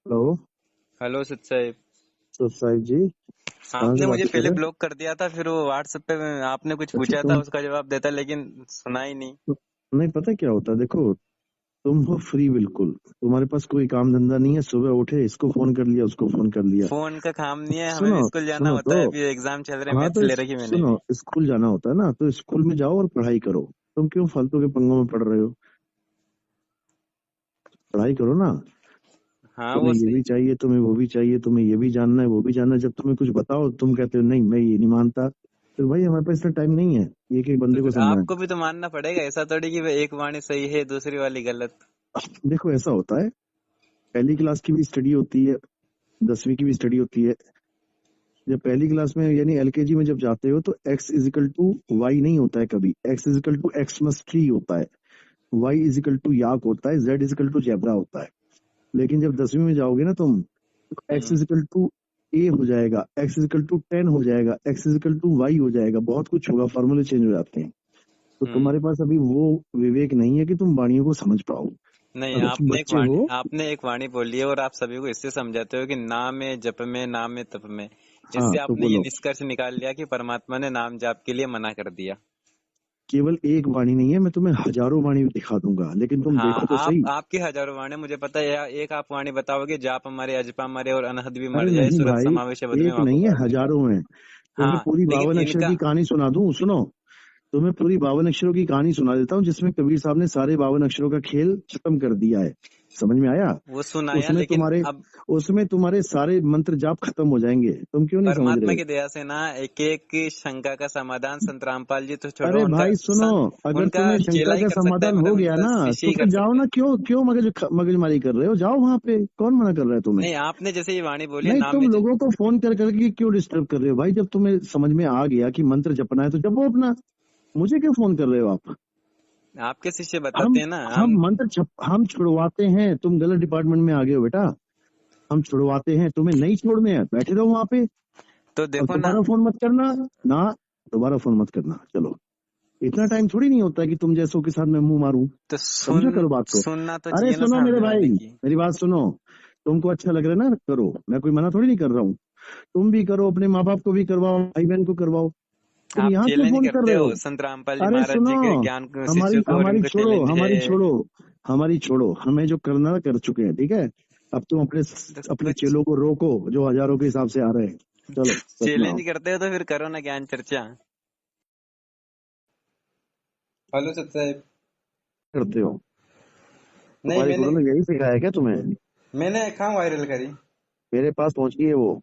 Hello. Hello सच साहिब। तो साहिब जी, कहाँ से आपने मुझे बात कर पहले रहे ब्लॉक कर दिया था, फिर वो व्हाट्सएप पे आपने कुछ हैं? अच्छा पूछा था, उसका जवाब देता, लेकिन सुना ही नहीं। नहीं पता क्या होता है, देखो तुम हो फ्री बिल्कुल, तुम्हारे पास कोई काम धंधा नहीं है, सुबह उठे इसको फोन कर लिया उसको फोन कर लिया। फोन का काम नहीं है, हमें सुनो भी स्कूल जाना सुनो होता तो, है, अभी एग्जाम चल रहे हैं, हाँ मैथ्स तो ले रखी मैंने सुनो, भी। स्कूल जाना होता है ना तो स्कूल में जाओ और पढ़ाई करो। तुम क्यों फालतू के पंगों में पड़ रहे हो? पढ़ाई करो ना। हाँ वो तुम्हें ये सही। भी चाहिए, तुम्हें वो भी चाहिए, तुम्हें ये भी जानना है वो भी जानना है। जब तुम्हें कुछ बताओ तुम कहते हो नहीं मैं ये नहीं मानता, तो भाई हमारे पास इतना टाइम नहीं है एक एक तो बंदे को फिर सुनना है। आपको भी तो मानना पड़ेगा, ऐसा थोड़ी कि भाई एक वाणी सही है दूसरी वाली गलत। देखो ऐसा होता है, पहली क्लास की भी स्टडी होती है, 10वीं की भी स्टडी होती है। जब पहली क्लास में यानी एलकेजी में जब जाते हो तो x इजिकल टू वाई नहीं होता है कभी, x is equal to x must tree होता है, y इजिकल टू याक होता है, z इजिकल टू जेब्रा होता है। लेकिन जब 10वीं में जाओगे ना तुम, तो x hmm. Is equal to a हो जाएगा, x इजिकल टू 10 हो जाएगा, x इजिकल टू y हो जाएगा, बहुत कुछ होगा, फॉर्मूले चेंज हो जाते हैं। तो हम्म। तुम्हारे पास अभी वो विवेक नहीं है कि तुम वाणियों को समझ पाओ। नहीं, अगर तुम बच्चे हो, आपने एक वाणी बोली है और आप सभी को इससे समझाते हो कि नाम में जप में, नाम में तप में। हाँ इससे तो आपने ये बोलो, निष्कर्ष निकाल लिया कि परमात्मा ने नाम जाप के लिए मना कर दिया। केवल एक वाणी नहीं है, मैं तुम्हें हजारों वाणी दिखा दूंगा, लेकिन तुम हाँ, देखो तो आप सही। आपकी हजारों वाणी मुझे पता है, एक आप वाणी बताओगे, जाप हमारे अजपा मरे और अनहद भी मर अरे जाए, नहीं सूरत भाई, समावेश बद में एक माको नहीं है काट दे। हजारों हैं। तुम्हें हाँ, पूरी लेकिन 52 अक्षर इनका। की कहानी सुना दूं, सुनो। तुम्हें पूरी 52 अक्षरों की कहानी सुना देता हूँ जिसमें कबीर साहब ने सारे 52 अक्षरों का खेल खत्म कर दिया है। समझ में आया? वो सुनाया, उसमें लेकिन तुम्हारे अब उसमें तुम्हारे सारे मंत्र जाप खत्म हो जाएंगे, तुम क्यों नहीं समझ परमात्मा रहे? की दया से ना एक एक की शंका का समाधान संत रामपाल जी तो छोड़ो, अरे उनका भाई सुनो, अगर उनका तुम्हें चेला शंका ही का कर सकता है, समाधान हो मतलब गया उनका ना शिष्य तो ही फिर कर जाओ सकता ना, है। क्यों क्यों मगजमारी कर रहे हो? जाओ वहां पे, कौन मना कर रहा है तुम्हें? नहीं, आपने जैसे ये वाणी बोली है, नहीं नाम तुम में लोगों को फोन कर करके क्यों डिस्टर्ब कर रहे हो भाई? जब तुम्हें समझ में आ गया कि मंत्र जपना है तो जपो अपना, मुझे क्यों फोन कर रहे हो आप? आपके शिष्य हम बताते हैं ना, हम हम। हम छुड़वाते हैं, तुम गलत डिपार्टमेंट में आ गए हो बेटा। हम छुड़वाते हैं, तुम्हें नहीं छोड़ने हैं, बैठे रहो वहां पे। तो अब देखो ना। दोबारा फोन मत करना ना, दोबारा फोन मत करना, चलो। इतना टाइम थोड़ी नहीं होता है कि तुम जैसों के साथ मैं मुंह मारूं। तो समझा करो बात को। सुनना तो अरे चाहिए ना सुनो मेरे सामने भाई, वाले की। मेरी बात सुनो। तुमको अच्छा लग रहा है ना, करो, मैं कोई मना थोड़ी नहीं कर रहा हूँ। तुम भी करो, अपने माँ बाप को भी करवाओ, भाई बहन को करवाओ। तुम आप यहाँ क्यों चैलेंज फोन कर करते रहे हो हो? संत रामपाल जी अरे महाराज सुनो, जी के ज्ञान को, हमारी शिष्यों को, और हमारी इनको छोड़ो, चैलेंज है। हमारी छोड़ो, हमें जो करना कर चुके हैं, ठीक है। अब तुम अपने तो अपने कुछ चेलों को रोको जो हजारों के हिसाब से आ रहे हैं। चलो चैलेंज सतनाम। करते हो तो फिर करो ना ज्ञान चर्चा। हेलो सत साहब। करते हो? नहीं, तुम्हारे गुरु ने यही सिखाया क्या तुम्हें? मैंने कहाँ वायरल करी। मेरे पास पहुंच गई है वो,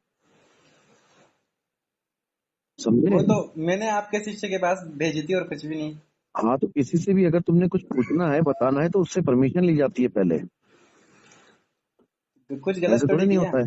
समझे? वो तो मैंने आपके शिष्य के पास भेजी थी और कुछ भी नहीं। हाँ तो किसी से भी अगर तुमने कुछ पूछना है बताना है तो उससे परमिशन ली जाती है पहले, तो कुछ गलत ऐसे थोड़ी थोड़ी नहीं किया। होता है।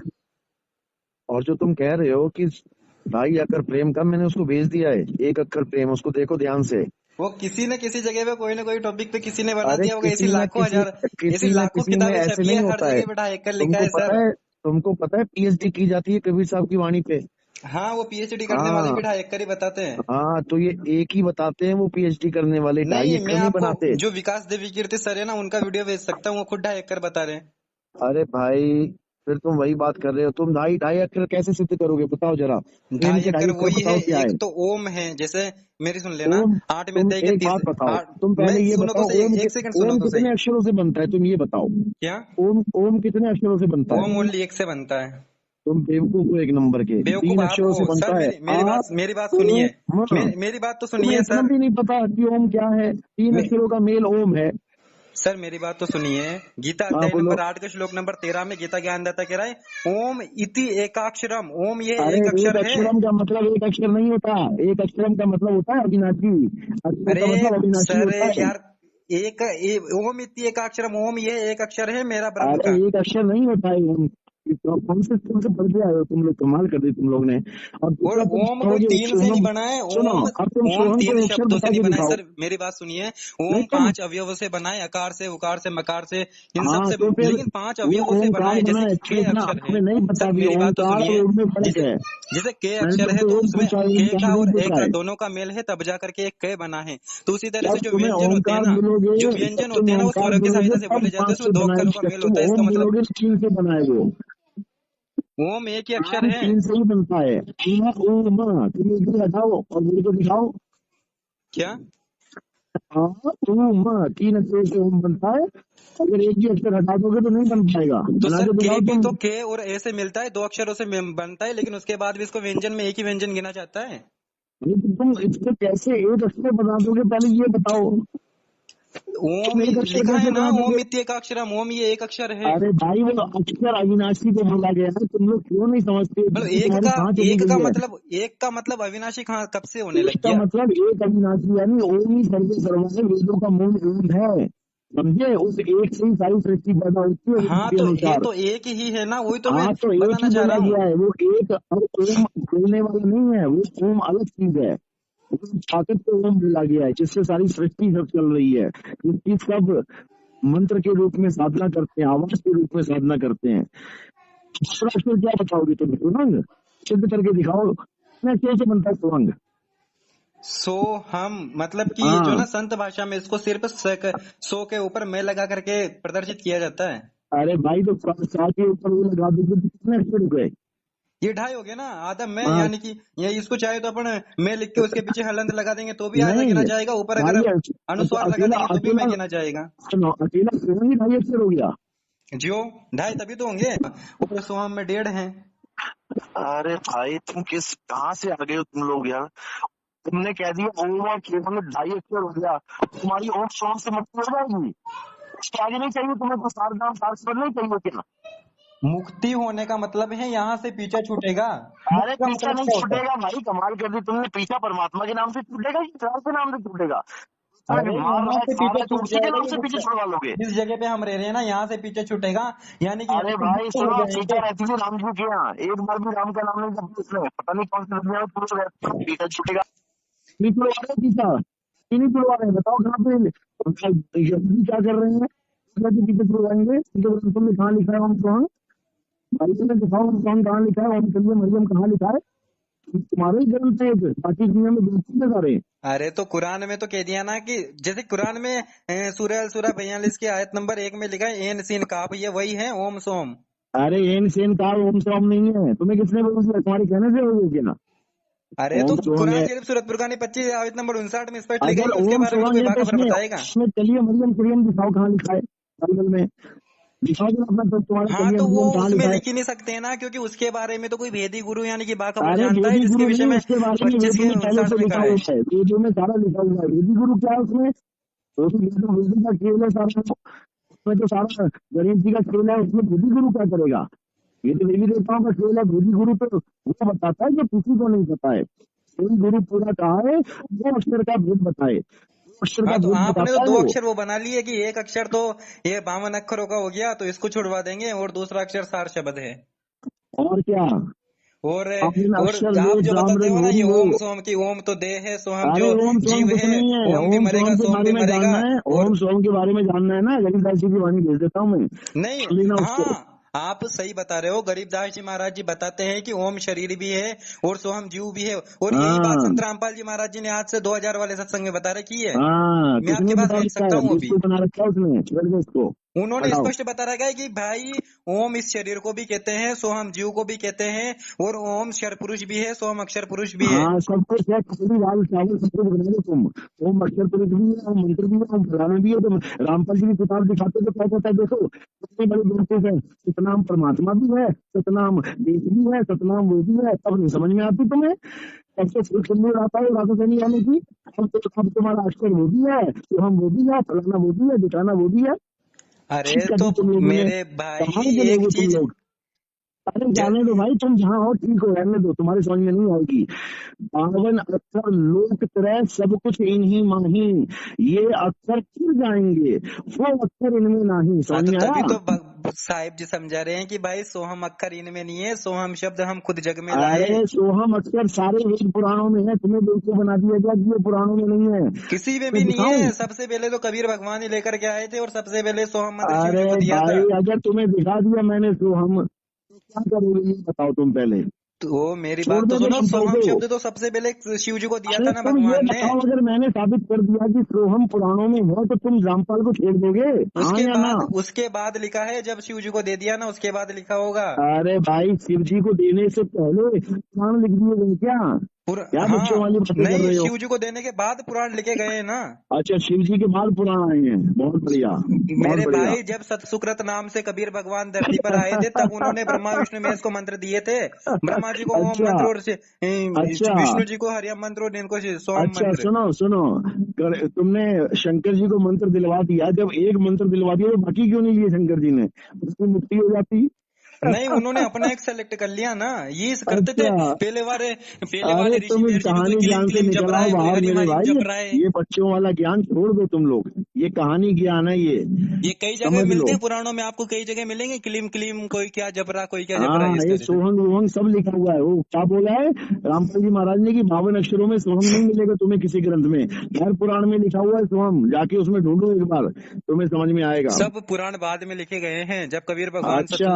और जो तुम कह रहे हो कि 2.5 अक्षर प्रेम का, मैंने उसको भेज दिया है 1 अक्षर प्रेम, उसको देखो ध्यान से। वो किसी न किसी जगह पे, कोई ना कोई टॉपिक पे किसी ने बना अरे दिया होगा, ऐसी लाखों हजार, ऐसी किसी न लाखों किसी में किताबें ऐसे छपी नहीं है, हर होता है। जगह बेटा एक कर लिखा तुमको है पता सर। है, तुमको पता है पीएचडी की जाती है कबीर साहब की वाणी पे। हाँ, वो पीएचडी करने वाले हाँ भी ढाई एक कर ही बताते हैं। हाँ, तो ये एक ही बताते हैं वो पीएचडी करने वाले, ढाई नहीं, मैं अक्षर नहीं आपको बनाते। जो विकास देवी कीर्ति सर है ना, उनका वीडियो भेज सकता हूँ, वो खुद ढाई एक कर बता रहे हैं। अरे भाई, फिर तुम वही बात कर रहे हो, तुम ढाई ढाई अक्षर कैसे सिद्ध करोगे बताओ जरा? प्रेम ढाई के ढाई एकड़ अक्षर वही है, बताओ क्या एक है? तो ओम है, जैसे मेरी सुन लेना। ओम, आठ में तुम अध्याय के एक बात तीस। बताओ, आठ। तुम मैं पहले ये सुनो तो बताओ, सही, एक सेकंड सुनो ओम तो सही। कितने अक्षरों से बनता है, तुम ये बताओ। क्या? ओम कितने अक्षरों से बनता ओम है? ओनली एक से बनता है। तुम बेवकूफ हो एक नंबर के, बेवकूफ तीन आप अक्षरों हो से सर, बनता है। आप मेरी बात सुनिए। ओम, मेरी बात तो तुम्हें सुनिए इतना सर। भी नहीं पता कि ओम क्या है? तीन मे, अक्षरों का मेल ओम है। सर मेरी बात तो सुनिए। गीता हाँ अध्याय बोलो। नंबर 8 के श्लोक नंबर 13 में गीता ज्ञानदाता कह रहा है, ओम इति एकाक्षरम, ओम ये अरे एक एक अक्षर है। अक्षरम का मतलब एक अक्षर नहीं होता, एक अक्षरम का मतलब होता है अविनाशी, अक्षर अरे का मतलब अविनाशी सर होता है। यार, ओम इति एकाक्षरम, ओम ये एक अक्षर है मेरा ब्रह्म अरे का। एक अक्षर नहीं होता है ओम, कौन से स्कूल से पढ़ के आए हो तुम लोग, कमाल कर दी तुम लोग ने। और और दूसरा तुम ओम कोई कहोगे तीन से नहीं सोहम, बना है। सुनो ओम अब तुम ओम सोहम तीन के अक्षर शब्दों से बता नहीं के बना है दिखाओ। सर, मेरी बात सुनिए। नहीं ओम तुम, 5 अवयवों से बना है, अकार से, उकार से, मकार से, इन सब हाँ से, तो फिर लेकिन 5 वो अवयवों से बना ओमकार है। बना जैसे है, कि के ठीक ना, अक्षर है। हमें नहीं पता सर भी मेरी बात तो ओमकार सुनिए। और ओम में फर्क जैसे है। जैसे के मैंने अक्षर है तुमसे तो ओम उसमें पूछा है, के ओमकार का नहीं और ए पूछा का है। दोनों का मेल है, तब जा करके एक के बना है। तो उसी तरह से जब जो तुम्हें व्यंजन होते हैं ओमकार ना, जो बोलोगे, व्यंजन जब तुम होते हैं ना, वो ओमकार स्वर की बोलोगे सहायता से तब बोले जाते हैं, 5 उसमें से 2 बनाए। अक्षरों का जब मेल तुम होता है। इसका ओम मतलब बोलोगे तो 3 से बनाए वो। ओम एक ही अक्षर ओम है। 3 से ही बनता है। ओम तुम एक ही हटाओ और मेरे को दिखाओ। क्या? हाँ ओम 3 अक्षर से ओम बनता है। अगर एक ही अक्षर हटा दोगे तो नहीं बन पाएगा, तो बना सर के के दिखाओ भी तुम। तो के और ए से मिलता है, 2 अक्षरों से बनता है, लेकिन उसके बाद भी इसको व्यंजन में एक ही व्यंजन गिना जाता है। नहीं तो तुम इसको कैसे एक अक्षर बना दोगे, पहले ये बताओ। ओम तुम एक अक्षर लिखा है कैसे ना, बना ओम दोगे। इत्येकाक्षरम, ओम ये एक अक्षर है। अरे भाई वो अक्षर अविनाशी को बोला गया है, तुम लोग क्यों नहीं समझते, मतलब बुद्धि तुम्हारी कहाँ चली गई है। एक का मतलब अविनाशी कहाँ कब से होने लग इसका गया? मतलब एक अविनाशी यानी ओम ही सर्वे सर्वा है, वेदों का मूल ओम है, समझे। उस एक से ही सारी सृष्टि पैदा होती है वेदों हाँ के तो ये अनुसार। तो एक ही है ना, वही तो मैं हाँ तो एक बताना ही चाह बोला रहा हूँ। गया है, वो एक और ओम बोलने वाला नहीं है, वो ओम अलग चीज है। वो ताकत को ओम बोला गया है, जिससे सारी सृष्टि सब चल रही है, जिसकी सब मंत्र के रूप में साधना करते हैं, आवाज के रूप में साधना करते हैं। दूसरा अक्षर क्या बताओगे तुम, सुरंग सिद्ध करके दिखाओ, कितने अक्षर से बनता है सुरंग। सो हम मतलब कि ये जो हाँ ना संत भाषा में इसको सिर्फ सो के ऊपर मैं लगा करके प्रदर्शित किया जाता है। अरे भाई तो 100 के ऊपर वो लगा दोगे तो कितने अक्षर हो गए। ये ढाई हो गया ना, आधा मैं, हाँ यानी कि ये इसको चाहे तो अपन मैं लिख के उसके पीछे हलंत लगा देंगे तो भी आधा गिना नहीं जाएगा, ऊपर अगर भाई, अनुस्वार लगा अकेला देंगे तो भी मैं अकेला गिना जाएगा। सुनो, अकेला सुरंग ही 2.5 अक्षर हो गया। जियो, ढाई तभी तो होंगे, ऊपर सोहम में 1.5 है। अरे भाई तुम किस कहाँ से आ गए हो तुम लोग यार। तुमने कह दिया ओम और केवल 2.5 अक्षर हो गया, तुम्हारी ओम सोम से मुक्ति हो जाएगी। उसके आगे नहीं चाहिए तुम्हें, तो सार नाम सार स्वर नहीं चाहिए क्या। मुक्ति होने का मतलब है यहाँ से पीछा छूटेगा। अरे मुक्ति का पीछा मतलब नहीं क्या होता है? छूटेगा भाई, कमाल कर दी तुमने। पीछा परमात्मा के नाम से छूटेगा कि प्यार के नाम से छूटेगा। अरे मार रहा यहाँ है से खा रहा पीछे है तो छूट उसी के जाएगा, नाम ये से पीछे छुड़वा लोगे। जिस जगह पे हम रह रहे हैं ना, यहाँ से पीछे छूटेगा, यानी कि यहाँ अरे से भाई मुक्त हो सुनो, सीता जाएंगे। रहती थी राम जी के यहाँ, एक बार भी राम का नाम नहीं जब उसने, पता नहीं कौन सी दुनिया में पुरुष रहता है, पीछा छूटेगा। नहीं छुड़वा रहे पीछा, नहीं छुड़वा रहे, बताओ कहाँ पे यहूदी क्या कर रहे हैं, पीछे छुड़वाएंगे, उनके ग्रंथों में कहाँ लिखा है हम कौन, भाई तुम्हें दिखाओ हम कौन कहाँ लिखा है, हम चलिए मरियम कहाँ लिखा है। तुम्हारे ही ग्रंथ है, बाकी दुनिया में बिल्कुल सारे। अरे तो कुरान में तो कह दिया ना कि जैसे कुरान में सूरह अल सूरह 42 की आयत नंबर 1 में लिखा है एन सीन काफ, ये वही है ओम सोम। अरे एन सेन का ओम सोम नहीं है, तुम्हें किसने बोला, तुम्हारे कहने से हो गया ना। अरे तो ओम सोम कुरान है, शरीफ सूरत फुरकान 25 आयत नंबर 59 में स्पष्ट लिखा है अगर कि उसके ओम बारे में तो सोम कोई है तो बाखबर उसमें बताएगा। उसमें चलिए मरियम कुरियम दिखाओ कहाँ लिखा है बाइबल में, दिखाओ जरा अपना, तो तुम्हारा हाँ चलिए तो वो मरियम कहाँ उसमें लिखा है। लिख ही नहीं सकते हैं ना, क्योंकि उसके बारे में तो कोई भेदी गुरु यानी कि बाखबर अरे जानता है, वेदी जिसके गुरु विषय नहीं, में उसके बारे में 25 वेदों के में पहले 59 से में लिखा कहा है। हुआ है, वेदों में सारा लिखा हुआ है। वेदी गुरु क्या है उसमें, वो तो वेदों का खेल है सारा, उसमें तो सारा गणेश जी का खेल है, उसमें वेदी गुरु क्या करेगा। ये तो देवी देवताओं का खेल है, वेदी गुरु तो वो बताता है जो किसी को नहीं पता है। कोई गुरु पूरा कहा है वो अक्षर का भेद बताए, अक्षर का हाँ तो भेद आपने तो बताता है 2 वो। अक्षर वो बना लिए कि एक अक्षर तो ये 52 अक्षरों का हो गया, तो इसको छुड़वा देंगे, और दूसरा अक्षर सार शब्द है। और क्या, और अपने और अक्षर आप वेद जो बताते ब्राह्मण हो ना ये होरी हो। ओम सोम की, ओम तो देह है, सोहम अरे जो ओम सोम जीव कुछ है, नहीं है, ओम भी ओम सोम मरेगा, के सोम बारे भी में मरेगा। जानना है, और ओम सोम के बारे में जानना है ना, गरीबदास जी की वाणी भेज देता हूँ मैं, नहीं, पढ़ लेना उसको। हाँ आप सही बता रहे हो, गरीबदास जी महाराज जी बताते हैं कि ओम शरीर भी है और सोहम जीव भी है, और यही बात हाँ संत रामपाल जी महाराज जी ने आज से 2000 वाले सत्संग में बता रखी है। हाँ, मैं कुछ आपकी नहीं बात बता भेज रखा सकता है, हूँ अभी। बेवकूफ बना रखा है उसने, छोड़ दो उसको, उन्होंने हटाओ। स्पष्ट बता रखा है कि भाई ओम इस शरीर को भी कहते हैं, सोहम जीव को भी कहते हैं, और ओम क्षर पुरुष भी है, सोहम अक्षर पुरुष भी है। हाँ सब कुछ है, खिचड़ी दाल चावल सब कुछ बना दो तुम। ओम अक्षर पुरुष भी है, ओम मंत्र भी है, ओम फलाना भी है। तुम रामपाल जी की किताब दिखाते तो क्या कहता है, देखो कितने बड़े बेवकूफ है, सतनाम परमात्मा भी है, सतनाम देश भी है, सतनाम वो भी है, तब नहीं समझ में आती तुम्हें। ऐसे सुनने आता है रातों से नहीं आने की। अब तुम्हारा अक्षर वो भी है, तो हम वो भी है, फलाना वो भी है, दिखाना वो भी है। अरे ठीक कर तो दी तुम लोगों ने, मेरे भाई कहाँ के लोग एक हो तुम चीज, लोग। अरे जाने दो भाई, तुम जहाँ हो ठीक हो, रहने दो, तुम्हारे समझ में नहीं आएगी। 52 अक्षर लोक त्रय सब कुछ इन्हीं माही, ये अक्षर फिर जाएंगे वो अक्षर इनमें नहीं, हाँ समझ तो में तभी आया। तो साहिब जी समझा रहे हैं कि भाई सोहम अक्षर इनमें नहीं है, सोहम शब्द हम खुद जग में लाए। अरे सोहम अक्षर सारे वेद पुराणों में है, तुम्हें बेवकूफ बना दिया गया कि ये पुराणों में नहीं है। किसी में मैं भी नहीं दिखाऊं? है। सबसे पहले तो कबीर भगवान ही लेकर के आए थे और सबसे पहले सोहम मंत्र शिव अरे जी को दिया था। भाई अगर तुम्हें दिखा दिया मैंने सोहम तो क्या करोगे ये बताओ तुम पहले। तो मेरी छोड़ बात तो दोगे सुनो, मंत्रों सोहम को? शब्द तो सबसे पहले शिव जी को दिया अरे था ना तुम ये भगवान ने। बताओ अगर मैंने साबित कर दिया कि सोहम पुराणों में है तो तुम रामपाल को छोड़ दोगे, हाँ या ना? उसके बाद लिखा है, जब शिव जी को दे दिया ना उसके बाद लिखा होगा। अरे भाई शिव जी को देने से पहले पुराण लिख दिए गए क्या? क्या बच्चों वाली बातें कर नहीं, रहे हो? शिव जी को देने के बाद पुराण लिखे गए हैं ना। अच्छा शिव जी के बाद पुराण आए हैं, बहुत बढ़िया बहुत मेरे बढ़िया। भाई, जब सतसुकृत नाम से कबीर भगवान धरती पर आए थे तब उन्होंने ब्रह्मा विष्णु महेश को मंत्र दिए थे। ब्रह्मा जी को ओम अच्छा मंत्र और अच्छा विष्णु जी को हरियम मंत्र और इनको सोम अच्छा मंत्र। सुनो सुनो, तुमने शंकर जी को मंत्र दिलवा दिया, जब एक मंत्र दिलवा दिया तो बाकी क्यों नहीं लिए शंकर जी ने? उसकी मुक्ति हो जाती। नहीं, उन्होंने अपना एक सेलेक्ट कर लिया ना, ये करते थे अच्छा पहले वाले अरे ऋषि तुम इस महर्षि भी कोई कहानी क्लीम ज्ञान से क्लीम जप निकल रहा आओ है, कोई बाहर हरिम मेरे हरिम भाई। जप रहा है। ये बच्चों वाला ज्ञान छोड़ दो तुम लोग, ये कहानी ज्ञान है ये कई जगह समझ मिलते लो। हैं पुराणों में, आपको कई जगह मिलेंगे क्लीम क्लीम, कोई क्या जप रहा कोई क्या जप रहा है, हाँ इस ये तरह से। सोहंग वोहंग सब लिखा हुआ है। वो क्या बोला है रामपाल जी महाराज ने कि 52 अक्षरों में सोहम नहीं मिलेगा तुम्हें किसी ग्रंथ में, हर पुराण में लिखा हुआ है सोहम, जाके उसमें ढूंढो एक बार तुम्हें समझ में आएगा। सब पुराण बाद में लिखे गए हैं, जब कबीर भगवान अच्छा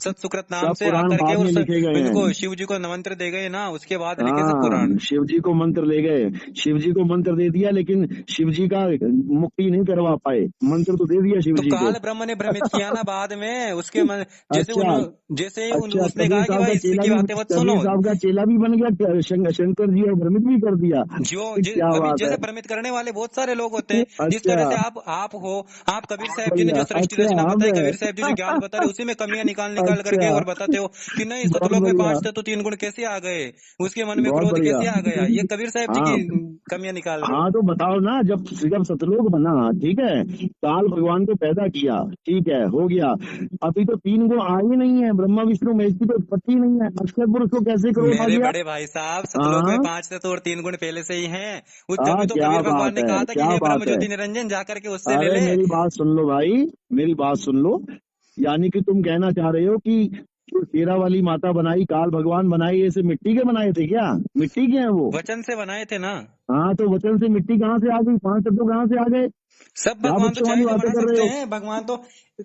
सतसुकृत नाम सब से पुराण आकर के बाद और में लिखे गए इनको हैं। शिव जी को मंत्र दे गए ना, उसके बाद लिखे सब पुराण। हाँ शिव जी को मंत्र ले गए, शिव जी को मंत्र दे दिया लेकिन शिव जी का मुक्ति नहीं करवा पाए, मंत्र तो दे दिया शिव तो जी को। काल ब्रह्म ने भ्रमित किया ना बाद में उसके अच्छा उसने कबीर कहा कि साहब का भाई चेला इसकी भी, बातें मत सुनो। कबीर साहब का चेला भी बन गया शंकर जी और भ्रमित भी कर दिया। क्या अभी बात है। जैसे भ्रमित करने वाले बहुत सारे लोग होते हैं, जिस अच्छा तरह से आप हो, आप कबीर साहब जी ने बढ़िया, जो सृष्टि अच्छा रचना अब बताई, कबीर साहब जी जो ज्ञान बता रहे उसी में कमियां निकाल निकाल करके अच्छा और बताते हो कि नहीं, बहुत सतलोक में बढ़िया 5 तत्व 3 गुण कैसे आ गए, उसके मन में बहुत क्रोध बढ़िया। कैसे आ गया, ये कबीर साहब जी हाँ की कमियां निकाल रहे हो। हाँ तो बताओ ना, जब जब सतलोक बना ठीक है, काल भगवान को पैदा किया ठीक है हो गया, अभी तो 3 गुण आए ही नहीं है, ब्रह्मा विष्णु महेश की तो उत्पत्ति नहीं है, अक्षर पुरुष को कैसे क्रोध आ मेरे गया? बड़े भाई साहब, सतलोक में हाँ 5 तत्व और 3 गुण पहले से ही हैं। तभी तो क्या कबीर भगवान बात ने है कहा था कि क्या हे ब्रह्म बात है। ज्योति निरंजन, जाकर के उससे ले अरे ले। मेरी बात सुन लो भाई, मेरी बात सुन लो, यानी कि तुम कहना चाह रहे हो कि जो शेरा वाली माता बनाई, काल भगवान बनाए, ये से मिट्टी के बनाए थे क्या? मिट्टी के हैं वो? वचन से बनाए थे ना। हाँ तो वचन से मिट्टी कहाँ से आ गई, 5 तत्व कहाँ से आ गए? सब क्या भगवान तो बच्चों वाली चाहे जो बातें बना कर रहे सकते हो? हैं, भगवान तो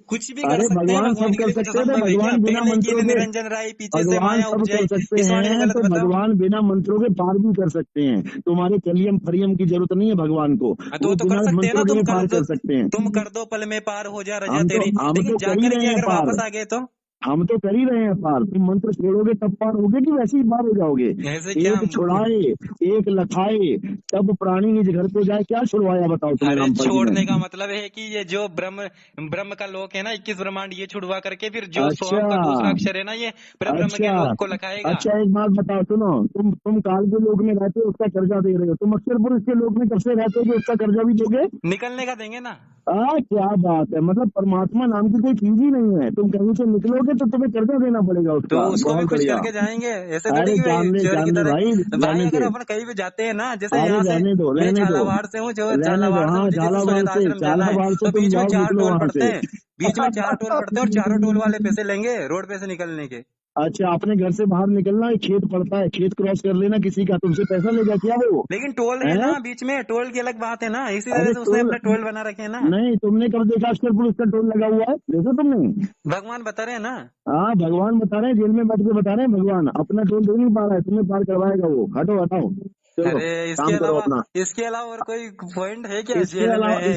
कुछ भी कर अरे सकते हैं, भगवान भगवान सब के कर लिए कुछ सकते थे, असंभव है क्या? भगवान बिना पहले की मंत्रों के, निरंजन राय, पीछे से भगवान माया सब कर उपजाई, सकते इस वाणी में हैं गलत तो बताओ। भगवान बिना मंत्रों के पार भी कर सकते हैं, तुम्हारे कलियम फरियम की जरूरत नहीं है भगवान को, हाँ, वो तो कर बिना सकते हैं ना, मंत्रों के भी पार कर सकते हैं। तुम कर दो पल में पार हो जा रजा हम तो तेरी, हम लेकिन तो कर ही जाकर रहे के हैं अगर पार, वापस आ गए तो हम तो कर ही रहे हैं पार। तुम मंत्र छोड़ोगे तब पार होगे कि वैसे ही पार हो जाओगे? ऐसे क्या? एक छुड़ाए एक लखाए तब प्राणी निज घर को जाए, क्या छुड़वाया बताओ तुम्हें अरे रामपाल जी ने? छोड़ने का मतलब है कि ये जो ब्रह्म ब्रह्म का लोक है ना, 21 ब्रह्मांड, ये छुड़वा करके फिर जो सोहम का दूसरा अच्छा अक्षर है ना, ये ब्रह्म के अच्छा लोक को लखाएगा। अच्छा एक बात बताओ सुनो, तुम काल के लोक में रहते हो उसका कर्जा दे रहे हो, तुम अक्षर पुरुष के लोक में कब से रहते हो जो उसका कर्जा भी दोगे? निकलने का देंगे ना। क्या बात है, मतलब परमात्मा नाम की कोई चीज ही नहीं है, तुम कहीं से निकलोगे तो तुम्हें कर्जा देना पड़ेगा तो उसका। उसको भी बहुत कुछ बढ़िया। करके जाएंगे, ऐसे थोड़ी अरे कि भाई चोर की जान ले भाई, तरह। भाई रहने अगर दे, अपन कहीं भी जाते हैं ना, जैसे अरे यहाँ से रहने दो मैं रहने दो झालावाड़ से हूँ, जो रहने दो, झालावाड़ से हाँ मुझे जैसे झालावाड़ सुरेश से, आश्रम जाना है, झालावाड़ से तो तुम बीच में जाओ 4 निकलो टोल वहां पड़ते से। हैं। बीच में 4 टोल पड़ते हैं और चारों टोल वाले पैसे लेंगे रोड पे से निकलने के। अच्छा अपने घर से बाहर निकलना, एक खेत पड़ता है, खेत क्रॉस कर लेना किसी का, तुमसे पैसा लेगा क्या वो? लेकिन टोल है है? ना बीच में, टोल की अलग बात है ना, इसी तरह अरे से उसने टोल अपने टोल बना रखे हैं ना। नहीं, तुमने कब देखा अक्षर पुरुष का टोल लगा हुआ है, देखा तुमने? भगवान बता रहे हैं ना। हाँ भगवान बता रहे हैं, जेल में बैठ के बता रहे हैं, भगवान अपना टोल दे नहीं पा रहा है, तुम्हें पार करवाएगा वो। हटो हटाओ, चलो अरे काम करो अपना। इसके अलावा और कोई पॉइंट है क्या जेल में?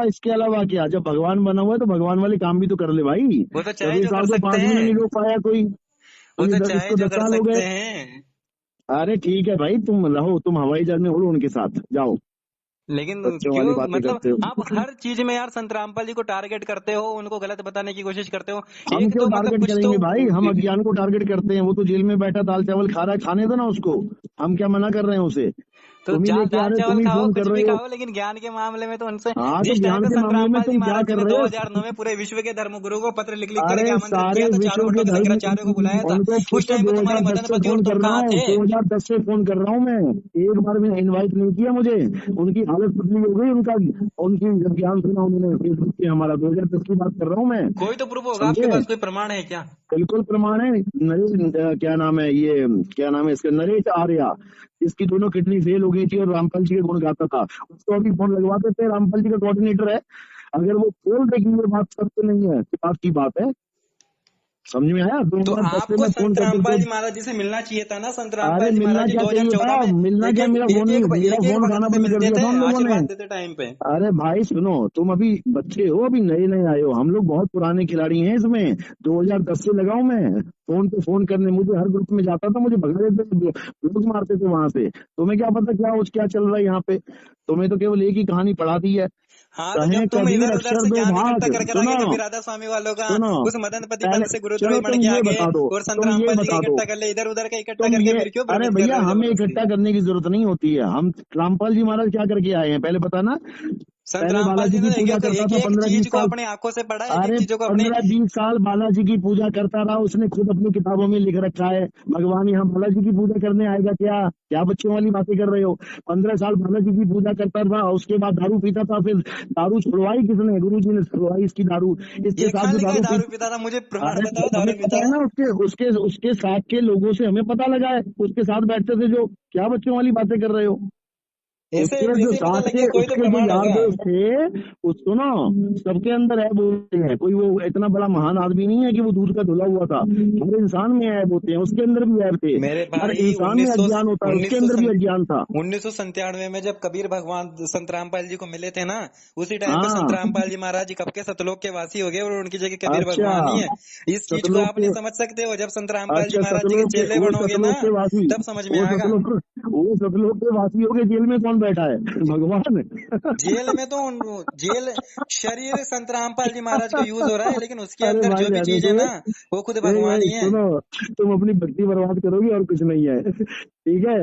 इसके अलावा क्या, जब भगवान बना हुआ है तो भगवान वाले काम भी तो कर ले भाई। वो तो चाहे कबीर जो कर साहब को सकते 5 महीने नहीं हैं, रोक पाया कोई, वो तो चाहे इसको जो 10 कर साल हो सकते गए। हैं। अरे ठीक है भाई, तुम रहो, तुम हवाई जहाज में उड़ो उनके साथ, जाओ, लेकिन बच्चों क्यों, वाली बातें मतलब करते आप हो। हर चीज में यार संत रामपाल जी को टारगेट करते हो, उनको गलत बताने की कोशिश करते हो। हम एक क्यों तो मतलब टारगेट कुछ तो करेंगे भाई, हम अज्ञान को टारगेट करते हैं, वो तो जेल में बैठा दाल चावल खा रहा है, खाने दो ना उसको, हम क्या मना कर रहे हैं उसे? तो तुम ही लेके आ दाल रहे हो, तुम चावल ही खाओ, फोन कुछ कर भी रहे हो। खाओ, लेकिन ज्ञान के मामले में तो उनसे हाँ, तो जिस टाइम ज्ञान पे के मामले संतराम में पाल जी तुम क्या महाराज जी कर ने रहे हो? 2009 में पूरे विश्व के धर्मगुरु को पत्र लिख लिख करके अरे आमंत्रित सारे किया था, चारों विश्व के मंडल से धर्म, लेकर आचार्यों को बुलाया था। उनको खुद उस तो टाइम पे तुम्हारे 2010 मदन से पति और फोन तुम कर रहा कहाँ हूँ, थे? 2010 से फोन कर रहा हूँ मैं। एक बार में इनवाइट नहीं किया मुझे। उनकी हालत पतली हो गई, उनका उनकी जब ज्ञान सुना उन्होंने फेसबुक पे, हमारा 2010 की बात कर रहा हूँ मैं। कोई तो प्रूफ होगा आपके समझे? पास, कोई प्रमाण है क्या? बिल्कुल प्रमाण है। नरेश, क्या नाम है ये, क्या नाम है इसका, नरेश आर्या, इसकी दोनों किडनी फेल हो गई थी और रामपाल जी के गुण गाता था। उसको अभी फोन लगवा देते हैं, रामपाल जी का कोऑर्डिनेटर है। अगर वो बोल दे कि ये बात सत्य नहीं है, बात की बात है। समझ में आया? तो 2010 से आपको मैं फोन संत कर रामपाल करके, जी महाराज जी से मिलना चाहिए था ना। संत अरे रामपाल जी मिलना महाराज जी क्या चाहिए 2014 था, में मिलना एक क्या, एक मेरा एक फोन एक, मेरा एक, एक फोन भक्त उठाना से बंद कर मिलते दिया थे, था उन लोगों ने। आशीर्वाद देते टाइम पे। अरे भाई सुनो, तुम अभी बच्चे हो, अभी नए नए आए हो, हम लोग बहुत पुराने खिलाड़ी हैं इसमें। 2010 से लगाऊं मैं फोन पे फोन करने, मुझे हर ग्रुप में जाता था, मुझे भगा देते थे, लोग मारते थे वहां से। तुम्हें क्या पता क्या चल रहा है यहाँ पे? तुम्हें तो केवल एक ही कहानी पढ़ा दी है, हाँ, तो कहें जब तुम कबीर इधर उधर अक्षर से दो ज्ञान इकट्ठा भाग। कर आगे, सुनो कभी राधा स्वामी वालों का सुनो, उस मदन पति पहले पंथ से गुरुद्रोही चलो बन तुम के ये आगे, बता दो, और संत तुम ये रामपाल जी का बता दो, इकट्ठा कर ले, इधर उधर का इकट्ठा तुम करके ये, फिर क्यों अरे भ्रमित कर भैया रहे हो हमें जबरदस्ती? इकट्ठा करने की जरूरत नहीं होती है। हम रामपाल जी महाराज क्या करके आए हैं पहले बताना। संत पहले रामपाल बालाजी जी की ने पूजा करता एक था एक 15-20 चीज को साल अपने आंखों से पढ़ा, एक एक अरे चीजों को अपने। 15-20 साल बालाजी की पूजा करता रहा, उसने खुद अपनी किताबों में लिख रखा है। भगवान यहाँ बालाजी की पूजा करने आएगा क्या? क्या बच्चों वाली बातें कर रहे हो? 15 साल बालाजी की पूजा करता रहा, उसके बाद दारू पीता था। फिर दारू छुड़वाई किसने? गुरु जी ने छुड़वाई इसकी दारू। इसके ये साथ कहाँ जो लिखा है दारू पी, दारू पिता था? मुझे प्रमाण अरे बताओ, हमें दारू पता पिता। है ना, उसके उसके उसके साथ के लोगों से हमें पता लगा है, उसके साथ बैठते थे जो। क्या बच्चों वाली बातें कर रहे हो? ऐसे उसके जो ऐसे ही पता साथ लग के गया, कोई तो उसके जो प्रमाण यार होगा। दोस्त थे, उसको ना सबके अंदर ऐब होते हैं। कोई वो इतना बड़ा महान आदमी नहीं है कि वो दूध का धुला हुआ था। हर इंसान में ऐब होते हैं, उसके अंदर भी ऐब थे। मेरे हर भाई इंसान में अज्ञान होता है, उसके अंदर भी अज्ञान था। 1997 में जब कबीर भगवान संत रामपाल जी को मिले थे ना, उसी टाइम पे संत हाँ, रामपाल जी महाराज जी कब के सतलोक के वासी हो गए और उनकी जगह कबीर अच्छा, भगवान ही है। इस चीज को सतलोक आप के, नहीं समझ सकते हो। जब संत रामपाल जी अच्छा महाराज जी के सतलोक के, चेले वो बनोगे ना, सतलोक के वासी, तब समझ में आएगा। वो सतलोक के वासी हो गए। जेल में कौन बैठा है? भगवान। जेल में तो जेल शरीर संत रामपाल जी महाराज का यूज हो रहा है, लेकिन उसके अरे अंदर भाई जो भी रहने चीज है दो, ना, वो खुद नहीं भगवान भाई ही है। सुनो, तुम अपनी भक्ति बर्बाद करोगे और कुछ नहीं है। ठीक है,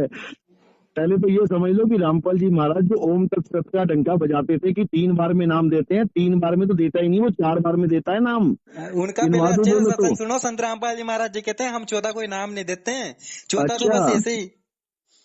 पहले तो ये समझ लो कि रामपाल जी महाराज जो ओम तत्त सत का डंका बजाते थे कि 3 बार में नाम देते हैं, 3 बार में तो देता ही नहीं, वो 4 बार में देता है नाम। उनका पहले गिनवा दो अच्छे से बोलो तो। सत्संग सुनो। संत रामपाल जी महाराज जी कहते हैं हम चौथा कोई नाम नहीं देते हैं, चौथा तो अच्छा, बस ऐसे ही।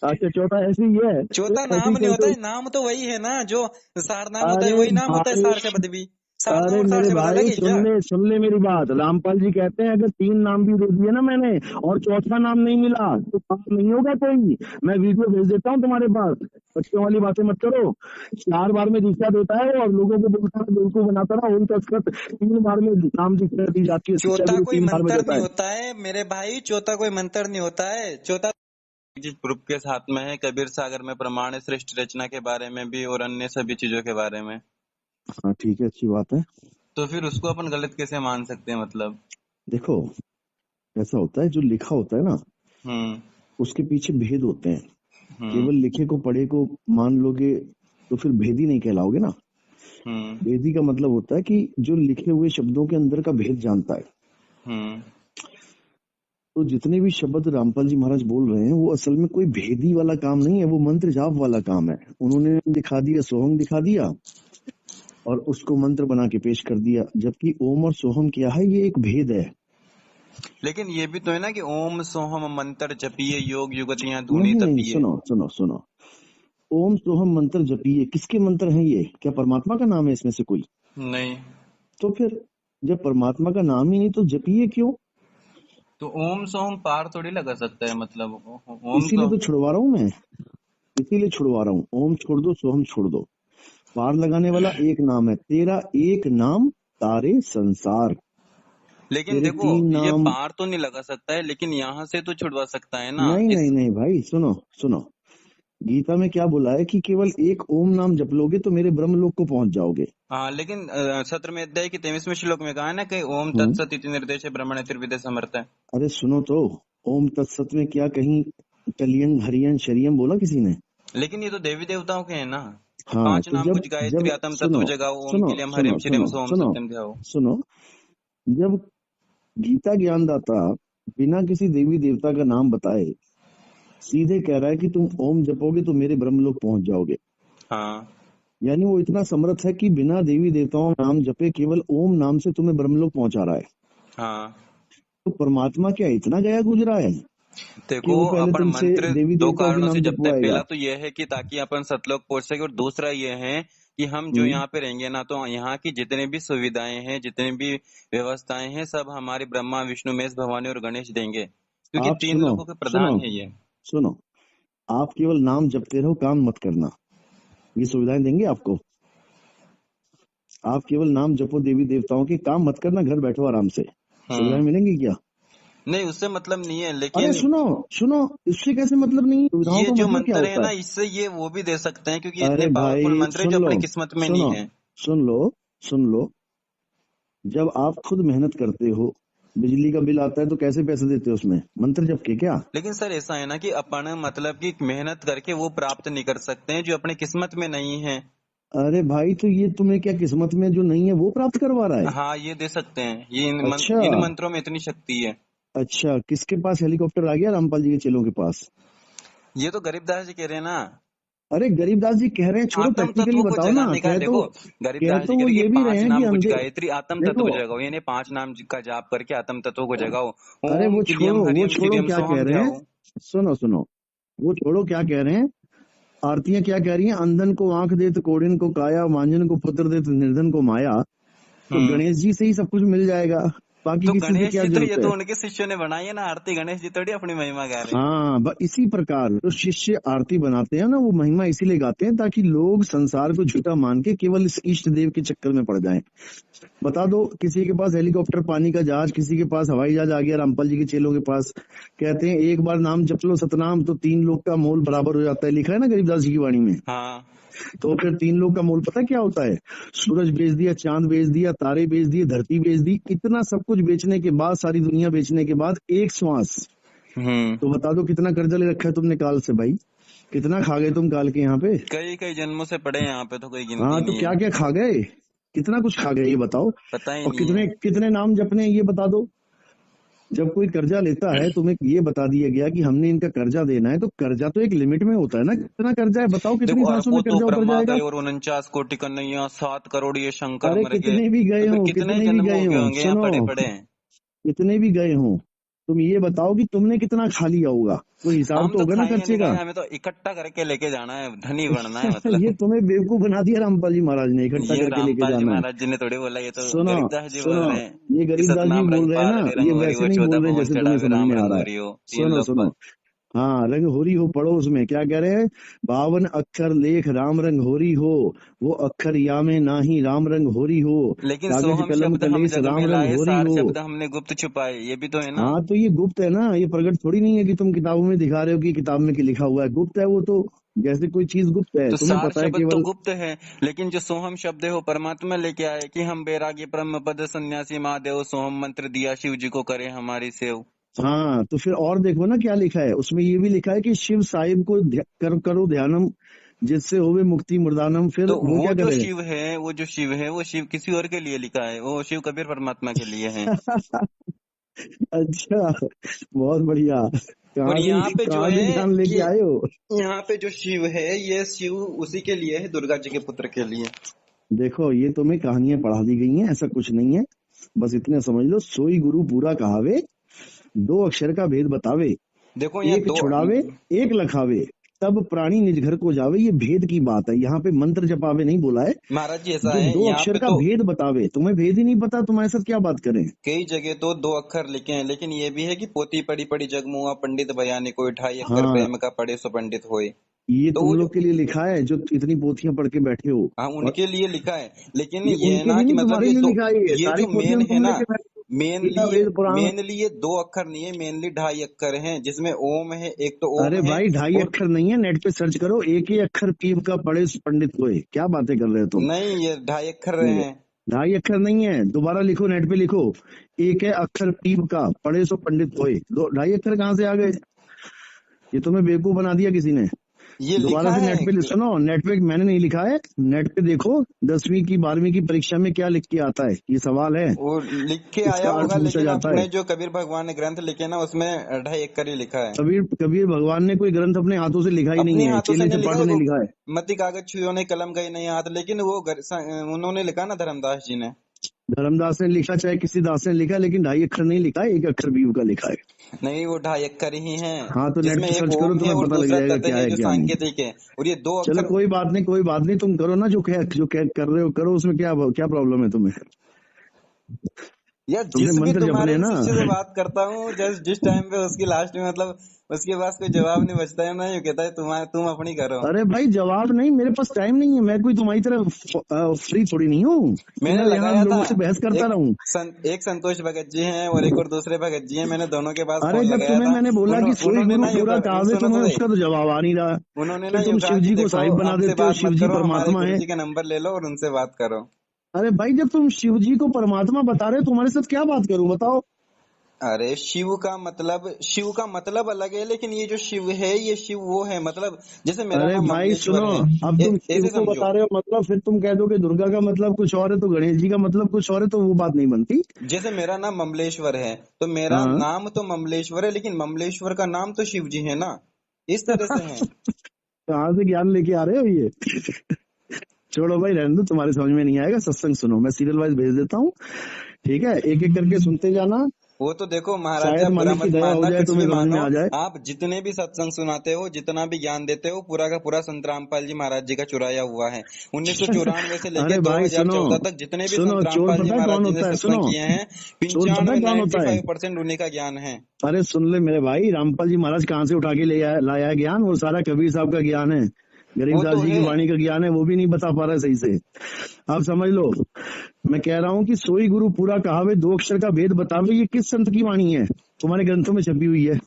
अच्छा चौथा ऐसे ही है, चौथा ऐसे ही नाम नहीं होता चलते। है, नाम तो वही है ना जो सार नाम होता है, अरे वही नाम होता है भाई, सार शब्द भी। सार नाम अरे और सार मेरे शब्द अलग भाई है क्या? सुन ले मेरी बात। रामपाल जी कहते हैं अगर 3 नाम भी दे दिए ना मैंने और चौथा नाम नहीं मिला तो पाप नहीं होगा कोई। मैं वीडियो भेज देता हूँ तुम्हारे पास, बच्चों वाली बातें मत करो। 4 बार में दीक्षा देता है और लोगों को बोलता है, बिल्कुल बनाता रहा। उन तस्कत 3 बार में नाम दीक्षा दी जाती है, शिक्षा चौथा गुरु कोई 3 बार में मंत्र देता नहीं है। होता है मेरे भाई, चौथा कोई मंत्र नहीं होता है। चौथा जिस प्रूफ के साथ में है कबीर सागर में प्रमाण है सृष्टि रचना के बारे में भी और अन्य सभी चीजों के बारे में, हाँ ठीक है, अच्छी बात है। तो फिर उसको अपन गलत कैसे मान सकते हैं? मतलब देखो, ऐसा होता है जो लिखा होता है ना, हम्म उसके पीछे भेद होते हैं। हम्म केवल लिखे को पढ़े को मान लोगे तो फिर भेदी नहीं कहलाओगे ना। हम्म भेदी का मतलब होता है कि जो लिखे हुए शब्दों के अंदर का भेद जानता है। हम्म तो जितने भी शब्द रामपाल जी महाराज बोल रहे हैं वो असल में कोई भेदी वाला काम नहीं है, वो मंत्र जाप वाला काम है। उन्होंने दिखा दिया, सोहम दिखा दिया और उसको मंत्र बना के पेश कर दिया। जबकि ओम और सोहम क्या है, ये एक भेद है। लेकिन ये भी तो है ना कि ओम सोहम मंत्र जपिए योग युगतियां धूनी नहीं, तपिए। सुनो सुनो सुनो, ओम सोहम मंत्र जपिए किसके मंत्र हैं? ये क्या परमात्मा का नाम है इसमें से कोई? नहीं तो फिर जब परमात्मा का नाम ही नहीं तो जपिए क्यों? तो ओम सोहम पार थोड़ी लगा सकता है, मतलब ओम इसीलिए सोहम। तो छुड़वा रहा हूं मैं, इसीलिए छुड़वा रहा हूँ। ओम छोड़ दो, सोहम छोड़ दो। पार लगाने वाला एक नाम है, तेरा एक नाम तारे संसार। लेकिन तेरे देखो 3 ये नाम। पार तो नहीं लगा सकता है, लेकिन यहाँ से तो छुड़वा सकता है ना नहीं नहीं इस। नहीं भाई, सुनो सुनो, गीता में क्या बोला है कि केवल एक ओम नाम जप लोगे तो मेरे ब्रह्मलोक को पहुंच जाओगे। हाँ, लेकिन सत्र में अध्याय के 23वें श्लोक में कहा है ना कि ओम हम्म, तत्सत इति निर्देश ब्रह्मण त्रिविधे समर्थ है। अरे सुनो तो, ओम तत्सत में क्या कहीं कलियन हरियन शरियम बोला किसी ने? लेकिन ये तो देवी देवताओं के हैं ना। हाँ, 5 तो नाम जब कुछ गायत्री जब आत्म तत्व सुनो जगाओ ओम सुनो किलियम सुनो हरिम श्रीम सुनो सोम सुनो सत्यम ध्याओ। सुनो, जब गीता ज्ञानदाता बिना किसी देवी देवता का नाम बताए सीधे कह रहा है कि तुम ओम जपोगे तो मेरे ब्रह्मलोक पहुंच जाओगे। हाँ यानी वो इतना समर्थ है कि बिना देवी देवताओं नाम जपे केवल ओम नाम से तुम्हें ब्रह्मलोक पहुंचा रहा है। हाँ। तो परमात्मा क्या इतना गया गुजरा है कि देखो वो पहले अपन तुमसे मंत्र देवी दो देवताओं के कारणों से नाम जपते हैं। जपवाएगा? पहला तो यह है कि ताकि अपन सतलोक पहुंच सके, और दूसरा ये है कि हम जो हम्म। यहाँ पे रहेंगे ना, तो यहाँ की जितने भी सुविधाएं हैं, जितनी भी व्यवस्थाएं हैं, सब हमारे ब्रह्मा विष्णु महेश भवानी और गणेश देंगे, क्योंकि आप 3 सुनो लोगों के सुनो प्रधान है ये। सुनो, आप केवल नाम जपते रहो, काम मत करना। ये सुविधाएं देंगे आपको। आप केवल नाम जपो देवी देवताओं के, काम मत करना, घर बैठो आराम से। सुविधाएं मिलेंगी क्या? नहीं, उससे मतलब नहीं है, अरे लेकिन सुनो सुनो, इससे कैसे मतलब नहीं? सुविधाओं ये का जो मतलब क्या मंत्र है होता ना, है? इससे ये वो भी दे सकते हैं, क्योंकि इतने अरे पावरफुल भाई मंत्र है सुन जो लो अपनी किस्मत में सुनो नहीं है। सुन लो सुन लो, जब आप खुद मेहनत करते हो, बिजली का बिल आता है तो कैसे पैसे देते हो? उसमें मंत्र जप के क्या? लेकिन सर ऐसा है ना कि अपन मतलब कि मेहनत करके वो प्राप्त नहीं कर सकते हैं जो अपनी किस्मत में नहीं है। अरे भाई, तो ये तुम्हें क्या किस्मत में जो नहीं है वो प्राप्त करवा रहा है? हाँ, ये दे सकते हैं, ये अच्छा इन मंत्रों में इतनी शक्ति है। अच्छा, किसके पास हेलीकॉप्टर आ गया? रामपाल जी के चेलों के पास। ये तो गरीबदास जी कह रहे हैं ना, अरे गरीबदास जी कह रहे हैं, छोड़ो, आत्म प्रैक्टिकली तत्व को बताओ ना। जगाने का। देखो, कह गरीबदास जी तो कह वो रहे हैं ये कि भी रहे 5 हैं कि नाम कुछ अंधे, गायत्री आत्म तत्व देखो, को जगाओ, यानी 5 नाम का जाप करके आत्म तत्व को जगाओ। अरे ओम वो क्लीम छोड़ो, वो हरियम छोड़ो, क्लीम क्या कह सोहम रहे हैं? ध्याओ। सुनो सुनो, वो छोड़ो, क्या कह रहे हैं? आरतियां क्या कह रही हैं? अंधन को आंख देत कोड़िन को काया, मांझन को पुत्र देत निर्धन को माया। तो हम्म। गणेश जी से ही सब कुछ मिल जाएगा, बाकी तो किसी से गणेश क्या जी तो, ये जरूरत तो है? उनके शिष्यों ने बनाई है ना आरती, गणेश जी थोड़ी अपनी महिमा गा रहे हैं। हाँ, इसी प्रकार जो शिष्य आरती बनाते हैं ना, वो महिमा इसीलिए गाते हैं ताकि लोग संसार को झूठा मान के केवल इस इष्ट देव के चक्कर में पड़ जाएं। बता दो, किसी के पास हेलीकॉप्टर, पानी का जहाज, किसी के पास हवाई जहाज आ गया, रामपाल जी के चेलों के पास। कहते हैं एक बार नाम जप लो सतनाम तो 3 लोग का मोल बराबर हो जाता है, लिखा है ना गरीबदास जी की वाणी में। हाँ, तो फिर 3 लोग का मोल पता क्या होता है? सूरज बेच दिया, चांद बेच दिया, तारे बेच दिए, धरती बेच दी, इतना सब कुछ बेचने के बाद, सारी दुनिया बेचने के बाद, एक श्वास। तो बता दो कितना कर्जा ले रखा है तुमने काल से भाई? कितना खा गए तुम काल के यहाँ पे? कई कई जन्मों से पड़े हैं यहाँ पे, तो कोई गिनती हाँ, तो नहीं क्या है, क्या खा गए? कितना कुछ खा गए ये बताओ? पता ही और नहीं कितने है। कितने नाम जपने हैं ये बता दो? जब कोई कर्जा लेता है, तुम्हें ये बता दिया गया कि हमने इनका कर्जा देना है, तो कर्जा तो एक लिमिट में होता है ना। कितना कर्जा है बताओ? कितनी देखो, सांसों में अरबों तो कर्जा उतर ब्रह्मा जाएगा? गए और 49 कोटि कन्हैया, 7 करोड़ ये शंकर अरे मर गए, कितने भी गए तो फिर हो, कितने कितने भी जन्म गए हो गए हो, होंगे यहाँ सुनो, पड़े पड़े हैं। कितने भी गए हो, तुम ये बताओ कि तुमने कितना खा लिया होगा? कोई हिसाब हम तो तो होगा ना खाएंगे खर्चे नहीं का। खाएंगे, हमें तो इकट्ठा करके लेके जाना है, धनी बनना है ये मतलब। तुम्हें बेवकूफ बना दिया रामपाल जी महाराज ने, इकट्ठा ये करके लेके रामपाल जी जाना है। महाराज जी ने थोड़ी बोला, ये तो सुनो गरीबदास जी सुनो, बोल रहे हैं ये कि गरीबदास जी सतनाम रंग बोल रहे हैं पाल ना, रे ये रंग होरी वैसे वो, नहीं 14 बोल रहे भुवन जैसे तुम्हें चढ़ावे समझ राम में आ रंग रहा है। होरी हो, 3 सुनो लोक सुनो, पर। हाँ, रंग होरी हो पढ़ो, उसमें क्या कह रहे हैं? 52 अक्षर लेख राम रंग होरी हो, वो अक्षर या में नाही राम रंग होरी हो, लेकिन कागज सोहम कलम शब्द हम कलेश जग में राम रंग लाए, होरी सार हो। शब्द हमने गुप्त छुपाए, ये भी तो है ना। हाँ, तो ये गुप्त है ना, ये प्रकट थोड़ी नहीं है कि तुम किताबों में दिखा रहे हो कि किताब में लिखा हुआ है। गुप्त है वो तो, जैसे कोई चीज गुप्त है, तो तुम्हें सार पता है शब्द तो केवल। गुप्त है, लेकिन जो सोहम शब्द है वो परमात्मा लेके आए कि हम बैरागी ब्रह्म पद सन्यासी महादेव, सोहम मंत्र दिया शिव जी को करे हमारी सेव। हाँ, तो फिर और देखो ना क्या लिखा है उसमें। ये भी लिखा है कि शिव साहिब को करो ध्यानम, जिससे होवे मुक्ति मुर्दानम। फिर तो वो वो क्या जो करे? शिव है, वो शिव किसी और के लिए लिखा है, वो शिव कबीर परमात्मा के लिए है। अच्छा, बहुत बढ़िया। और यहाँ पे जो कहाँ से है ज्ञान कि लेके आए हो? यहाँ पे जो शिव है, ये शिव उसी के लिए है, दुर्गा जी के पुत्र के लिए। देखो, ये तुम्हें कहानियां पढ़ा दी गई हैं, ऐसा कुछ नहीं है। बस इतने समझ लो, सोई गुरु पूरा कहावे, 2 अक्षर का भेद बतावे, देखो यहाँ एक दो, छुड़ावे एक लखावे, तब प्राणी निज घर को जावे। ये भेद की बात है, यहाँ पे मंत्र जपावे नहीं बोला है। महाराज जी ऐसा जो है 2 यहाँ अक्षर पे का तो भेद बतावे, तुम्हें भेद ही नहीं पता, तुम्हारे साथ क्या बात करें? कई जगह तो 2 अक्षर लिखे हैं, लेकिन ये भी है कि पोती पड़ी पड़ी जगमुआ पंडित बयानी कोई, 2.5 अक्षर हाँ, प्रेम का पढ़े सो पंडित होए। ये तो तुम वो जो, लोग के लिए लिखा है जो इतनी पोथियां पढ़ के बैठे हो। हाँ, और उनके लिए लिखा है, लेकिन ये ये है उनके ना लिए कि नहीं, मतलब तुम्हारे लिए लिखा है। ये ये सारी जो मेन पोथियां है तुम ना, लेके बैठे हो। गीता, मेनली वेद, पुराण। मेनली ये 2 अक्षर नहीं है, मेनली 2.5 अक्षर हैं, जिसमें ओम है, एक तो ओम अरे है। भाई, 2.5 और अक्षर नहीं है, नेट पे सर्च करो, एक ही अक्षर पीप का पढ़े सो पंडित होए। क्या बातें कर रहे हो तुम? नहीं, ये 2.5 अक्षर हैं। 2.5 अक्षर नहीं है, दोबारा लिखो, नेट पे लिखो, एक है अक्षर पीप का पढ़े सो पंडित होए। 2.5 अक्षर कहाँ से आ गए? ये तुम्हें बेवकूफ बना दिया किसी ने। ये दोबारा लिखा से है नेट पे सुनो, नेट पे मैंने नहीं लिखा है, नेट पे देखो 10वीं की 12वीं की परीक्षा में क्या लिख के आता है, ये सवाल है, वो लिख के आया इसका अर्थ होगा, पूछा लेकिन जाता है। अपने जो कबीर भगवान ने ग्रंथ लिखे ना उसमें 2.5 एकड़ ही लिखा है। कबीर कबीर भगवान ने कोई ग्रंथ अपने हाथों से लिखा ही अपने नहीं है, हाथों से चेले नहीं से लिखा पाठ है नहीं वो, लिखा है। मति कागज छुओ ने कलम गई नहीं हाथ, लेकिन वो उन्होंने लिखा ना धर्मदास जी ने। धर्मदास ने लिखा चाहे किसी दास ने लिखा, लेकिन 2.5 अक्षर नहीं लिखा है, 1 अक्षर बीव का लिखा है। नहीं, वो 2.5 एकड़ ही है, हाँ तो नेट जिसमें पे एक सर्च करो, ओम है तुम्हें और पता लग दूसरा जाएगा तत् क्या है है जो क्या नहीं। सांकेतिक है, और ये 2 चलो अक्षर। कोई बात नहीं, कोई बात नहीं, तुम करो ना जो कर रहे हो करो, उसमें क्या क्या प्रॉब्लम है तुम्हें? यार तुमने जिस भी मंत्र जपने तुम्हारे हैं भी ना। शिष्य से बात करता हूँ, जस्ट जिस टाइम पे उसकी लास्ट में मतलब उसके पास कोई जवाब नहीं बचता है ना, ये कहता है तुम अपनी करो। अरे भाई जवाब नहीं, मेरे पास टाइम नहीं है, मैं कोई तुम्हारी तरह फ्री थोड़ी नहीं हूँ कि मैंने मैं यहाँ लगाया था, लोगों से बहस करता एक रहूं। एक संतोष भगत जी हैं और एक और दूसरे भगत जी हैं, मैंने दोनों के पास अरे फोन जब लगाया तुम्हें था। मैंने बोला कि सोई उन्होंने गुरु ना यूं पूरा कहा, कहावे, सुनो तुम्हें तो सही, उसका तो जवाब आ नहीं रहा। उन्होंने ना फिर यूं तुम कहा शिव कि जी को देखो साहिब बना हमसे देते हो, बात शिव मत जी करो, हमारे परमात्मा गुरु है। जी का नंबर ले लो और उनसे बात करो। अरे भाई जब तुम शिव जी को परमात्मा बता रहे हो, तुम्हारे साथ क्या बात करूं बताओ? अरे शिव का मतलब अलग है, लेकिन ये जो शिव है ये शिव वो है, मतलब जैसे मेरा अरे नाम भाई ममलेश्वर सुनो, है, अब तुम शिव ऐसे को समझो। बता रहे हो, मतलब फिर तुम कह दो कि दुर्गा का मतलब कुछ और है तो गणेश जी का मतलब कुछ और है, तो वो बात नहीं बनती। जैसे मेरा नाम ममलेश्वर है, तो मेरा हाँ। नाम तो ममलेश्वर है, लेकिन ममलेश्वर का नाम तो शिव जी है ना, इस तरह से है। कहाँ से ज्ञान लेके आ रहे हो ये? छोड़ो भाई, रहने दो, तुम्हारे समझ में नहीं आएगा, सत्संग सुनो, मैं सीरियल वाइज भेज देता हूँ, ठीक है, एक एक करके सुनते जाना, वो तो देखो महाराज जी, शायद आप बुरा मालिक की मत दया हो मानना, जाए, कुछ भी तुम्हें समझ में मानो, आ जाए। आप जितने भी सत्संग सुनाते हो, जितना भी ज्ञान देते हो, पूरा का पूरा संत रामपाल जी महाराज जी का चुराया हुआ है। 1994 से लेके अरे भाई सुनो, 2014 तक जितने भी सुनो, संत चोर रामपाल जी पता है महाराज कौन जी ने होता है? सत्संग सुनो, किए हैं, चोर पता 95 है कौन होता है? 95% उन्हीं का ज्ञान है। अरे सुन ले मेरे भाई, रामपाल जी महाराज कहाँ से उठा के लाया है ज्ञान? वो सारा कबीर साहब का ज्ञान है, वो गरीबदास तो जी की है। वाणी का ज्ञान है, वो भी नहीं बता पा रहा है सही से। आप समझ लो, मैं कह रहा हूँ कि सोई गुरु पूरा कहावे, 2 अक्षर का भेद बतावे, ये किस संत की वाणी है? तुम्हारे ग्रंथों में छपी हुई है?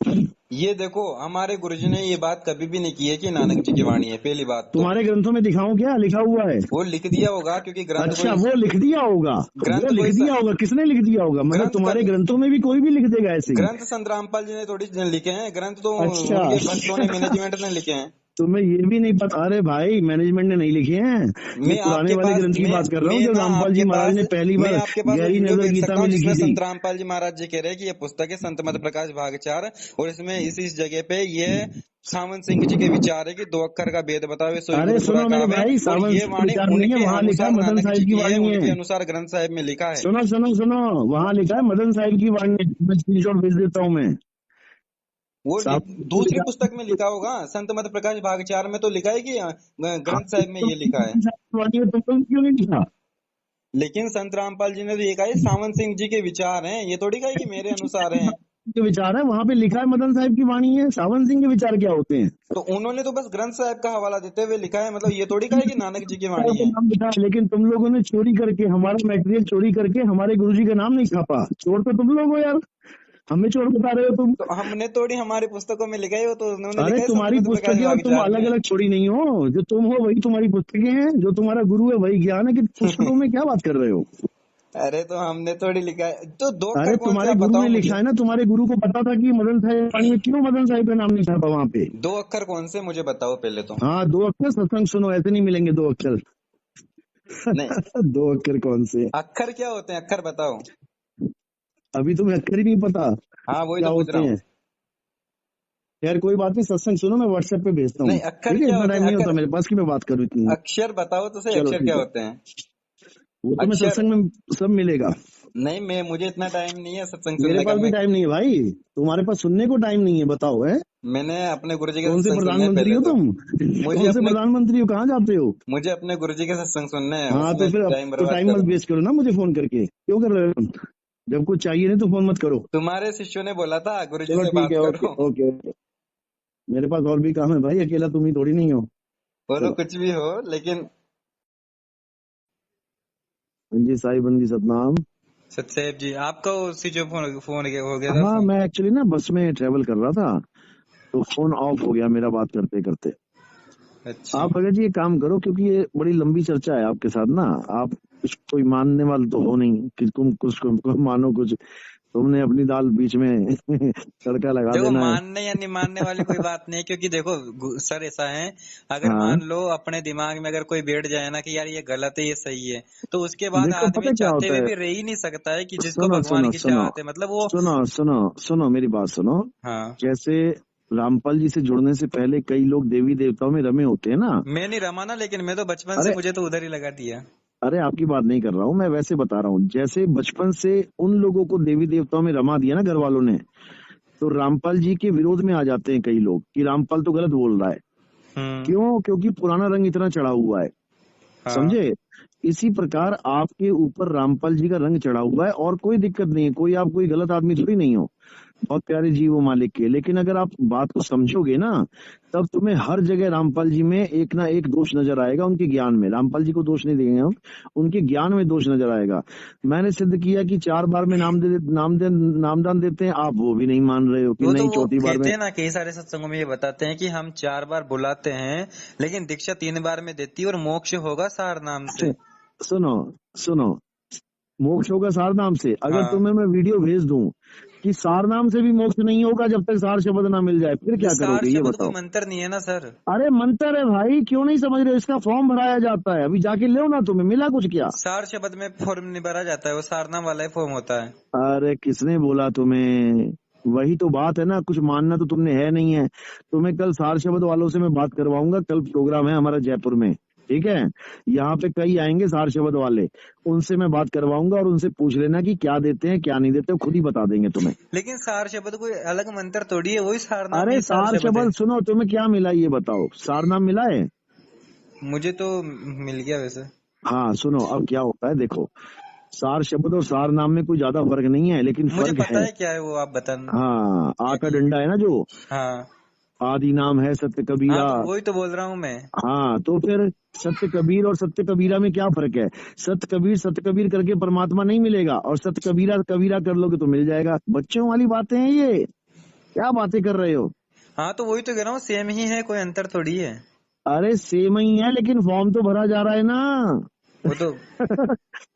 ये देखो हमारे गुरुजी ने ये बात कभी भी नहीं की है कि नानक जी की वाणी है, पहली बात तो। तुम्हारे ग्रंथों में दिखाऊं क्या लिखा हुआ है? वो लिख दिया होगा, क्योंकि ग्रंथ अच्छा, कोई वो लिख दिया होगा, वो ग्रंथ लिख कोई दिया होगा, किसने लिख दिया होगा? मतलब ग्रंथ तुम्हारे कभी ग्रंथों में भी कोई भी लिख देगा ऐसे ही? ग्रंथ संत रामपाल जी ने थोड़ी लिखे हैं, ग्रंथ तो अच्छा। उनके भक्तों ने, मैनेजमेंट ने लिखे हैं। तुम्हें ये भी नहीं पता? अरे भाई मैनेजमेंट ने नहीं लिखे हैं, मैं पुराने वाले ग्रंथ की बात कर रहा हूँ, जब रामपाल जी महाराज ने पहली मैं बार आपके पास वो गहरी वीडियो नजर भेज गीता सकता में हूँ, लिखी जिसमें थी। संत रामपाल जी महाराज जी कह रहे हैं कि ये पुस्तक है संत मत प्रकाश भाग 4, और इसमें इस जगह पे ये सावन सिंह जी के विचार है कि 2 अक्षर का भेद बतावे, सोई अरे गुरु पूरा सुनो मेरे कहावे, भाई, और सावन ये सिंह वाणी विचार नहीं है, उनके वहां लिखा है अनुसार मदन नानक जी साहिब की की है, वाणी है। उनके अनुसार ग्रंथ साहिब में लिखा है। सुनो सुनो सुनो, वहां लिखा है मदन साहिब की वाणी है, मैं स्क्रीनशॉट भेज देता हूँ मैं। वो दूसरी पुस्तक में सावन लिखा होगा, संत मत प्रकाश भाग 4 में तो लिखा है कि ग्रंथ साहिब में ये लिखा है। की वाणी है, तुम क्यों नहीं लिखा? लेकिन संत रामपाल जी ने तो ये कहा है सावन सिंह जी के विचार हैं, ये थोड़ी कहा है कि मेरे अनुसार हैं। के विचार है, वहां पे लिखा है मदन साहिब की वाणी है, सावन सिंह के विचार क्या होते हैं? तो उन्होंने तो बस ग्रंथ साहिब का हवाला देते हुए लिखा है, मतलब ये थोड़ी कहा है कि नानक जी की वाणी तो है। नाम लिखा है, लेकिन तुम लोगों ने चोरी करके, हमारा मटेरियल चोरी करके हमारे गुरुजी का नाम नहीं छापा। चोर तो तुम लोग हो यार, हमें चोर बता रहे हो तुम। तो हमने थोड़ी हमारी पुस्तकों में लिखा है, वो तो उन्होंने अरे लिखा है संत तुम्हारी मत प्रकाश पुस्तकें और भाग तुम 4 अलग में। अलग छोड़ी नहीं हो, जो तुम हो वही तुम्हारी पुस्तकें हैं, जो तुम्हारा गुरु है वही ज्ञान है, कि पुस्तकों में क्या बात कर रहे हो? अरे तो हमने थोड़ी लिखा है, तो 2 अरे अक्षर कौन से तुम्हारे आप गुरु बताओ ने मुझे। लिखा है ना, तुम्हारे गुरु को पता था कि मदन साहिब वाणी में, क्यों मदन साहिब का नाम नहीं छापा वहाँ पे? 2 अक्षर कौन से मुझे बताओ पहले तो। हाँ 2 अक्षर, सत्संग सुनो, ऐसे नहीं मिलेंगे 2 अक्षर। नहीं, 2 अक्षर कौन से? अक्षर क्या होते हैं, अक्षर बताओ। अभी तुम्हें अक्षर ही नहीं पता हाँ वही क्या तो पूछ होते रहा हूँ। हैं? यार कोई बात नहीं, सत्संग सुनो, मैं व्हाट्सएप पे भेजता हूँ, नहीं, अक्षर ठीक है? क्या इतना होते टाइम हैं, नहीं होता अक्षर मेरे पास कि मैं बात करूँ इतनी। अक्षर बताओ तो सही, चलो अक्षर ठीक क्या है, होते हैं। वो तो मैं अक्षर सत्संग में सब मिलेगा। नहीं, मुझे इतना टाइम नहीं है सत्संग मेरे सुनने का। पास भी मैं टाइम नहीं है भाई, तुम्हारे पास सुनने को टाइम नहीं है, बताओ है? मैंने अपने गुरुजी के कौन से सत्संग सुनने हैं प्रधानमंत्री पहले हो तो। तुम? मुझे कौन से अपने प्रधानमंत्री हो, कहाँ जाते हो? मुझे अपने गुरुजी के सत्संग सुनने हैं, हाँ तो उसमें फिर अब टाइम तो बर्बाद टाइम मत करूँ। वेस्ट करो ना, मुझे फोन करके क्यों कर रहे हो? जब कुछ चाहिए नहीं तो फोन मत करो। तुम्हारे शिष्यों ने बोला था गुरुजी चलो से ठीक बात है, ओके करो। ओके ओके, मेरे पास और भी काम है भाई, अकेला तुम ही थोड़ी नहीं हो। बोलो चलो कुछ भी हो, लेकिन जी, साई बंदी सतनाम। सतसेब जी आपका उसी जो फोन फोन हो गया था हाँ फोन। मैं एक्चुअली ना बस में ट्रेवल कर रहा था, तो फोन ऑफ हो गया मेरा बात करते करते। अच्छा आप भगत जी एक काम करो, क्योंकि ये बड़ी लंबी चर्चा है आपके साथ ना, आप कोई मानने वाले तो हो नहीं कि तुम कुछ मानो कुछ, तुमने अपनी दाल बीच में तड़का लगा देखो देना है। मानने या नहीं मानने वाली कोई बात नहीं है, क्योंकि देखो सर ऐसा है, अगर हाँ मान लो अपने दिमाग में अगर कोई बैठ जाए ना कि यार ये गलत है ये सही है, तो उसके बाद देखो आदमी पता क्या चाहते होता हुए है, भी रह ही नहीं सकता है कि जिसको सुनो भगवान सुनो की सुनो चाहत है, मतलब वो। सुनो सुनो सुनो मेरी बात सुनो। हाँ, जैसे रामपाल जी से जुड़ने से पहले कई लोग देवी देवताओं में रमे होते हैं ना। मैं नहीं रमा ना, लेकिन मैं तो बचपन से अरे मुझे तो उधर ही लगा दिया। अरे आपकी बात नहीं कर रहा हूँ मैं, वैसे बता रहा हूँ जैसे बचपन से उन लोगों को देवी देवताओं में रमा दिया ना घर वालों ने, तो रामपाल जी के विरोध में आ जाते हैं कई लोग कि रामपाल तो गलत बोल रहा है। क्यों? क्योंकि पुराना रंग इतना चढ़ा हुआ है, हाँ, समझे। इसी प्रकार आपके ऊपर रामपाल जी का रंग चढ़ा हुआ है और कोई दिक्कत नहीं है, कोई आप कोई गलत आदमी थोड़ी नहीं हो, बहुत प्यारे जीव हो मालिक के। लेकिन अगर आप बात को समझोगे ना, तब तुम्हें हर जगह रामपाल जी में एक ना एक दोष नजर आएगा। उनके ज्ञान में, रामपाल जी को दोष नहीं देंगे हम, उनके ज्ञान में दोष नजर आएगा। मैंने सिद्ध किया कि 4 बार में नामदान देते हैं, आप वो भी नहीं मान रहे हो कि वो तो नहीं वो चौथी बार में। कहते हैं ना, कई सारे सत्संगों में ये बताते हैं कि हम 4 बार बुलाते हैं, लेकिन दीक्षा 3 बार में देती है और मोक्ष होगा सार नाम से। सुनो सुनो, मोक्ष होगा सार नाम से। अगर हाँ, तुम्हें मैं वीडियो भेज दूं कि सार नाम से भी मोक्ष नहीं होगा जब तक सार शब्द ना मिल जाए, फिर ये क्या सार करोगे ये शब्द कोई बताओ। मंत्र नहीं है ना सर। अरे मंत्र है भाई, क्यों नहीं समझ रहे हो? इसका फॉर्म भराया जाता है, अभी जाके लो ना, तुम्हें मिला कुछ क्या? सार शब्द में फॉर्म नहीं भरा जाता है, वो सारनाम वाला ही फॉर्म होता है। अरे किसने बोला तुम्हें? वही तो बात है ना, कुछ मानना तो तुमने है नहीं है। तुम्हें कल सार शब्द वालों से मैं बात करवाऊंगा, कल प्रोग्राम है हमारा जयपुर में, ठीक है। यहाँ पे कई आएंगे सार शब्द वाले, उनसे मैं बात करवाऊंगा और उनसे पूछ लेना कि क्या देते हैं क्या नहीं देते, वो खुद ही बता देंगे तुम्हें। लेकिन सार शब्द कोई अलग मंत्र थोड़ी है, वही सार नाम अरे ही सार सार शब्द है। शब्द सुनो, तुम्हें क्या मिला ये बताओ, सार नाम मिला है? मुझे तो मिल गया वैसे। हाँ सुनो, अब क्या होता है देखो, सार शब्द और सार नाम में कोई ज्यादा फर्क नहीं है, लेकिन मुझे फर्क पता है। है क्या है वो, आप बताना। हाँ, आ का डंडा है ना जो, हाँ आदि नाम है सत्य हाँ, कबीरा। तो वही तो बोल रहा हूँ मैं। हाँ तो फिर सत्य कबीर और सत्य कबीरा में क्या फर्क है? सत्य कबीर करके परमात्मा नहीं मिलेगा, और सत्य कबीरा कबीरा कर लोगे तो मिल जाएगा। बच्चों वाली बातें हैं ये, क्या बातें कर रहे हो? हाँ, तो वही तो कह रहा हूँ, सेम ही है, कोई अंतर थोड़ी है। अरे सेम ही है, लेकिन फॉर्म तो भरा जा रहा है ना। वो तो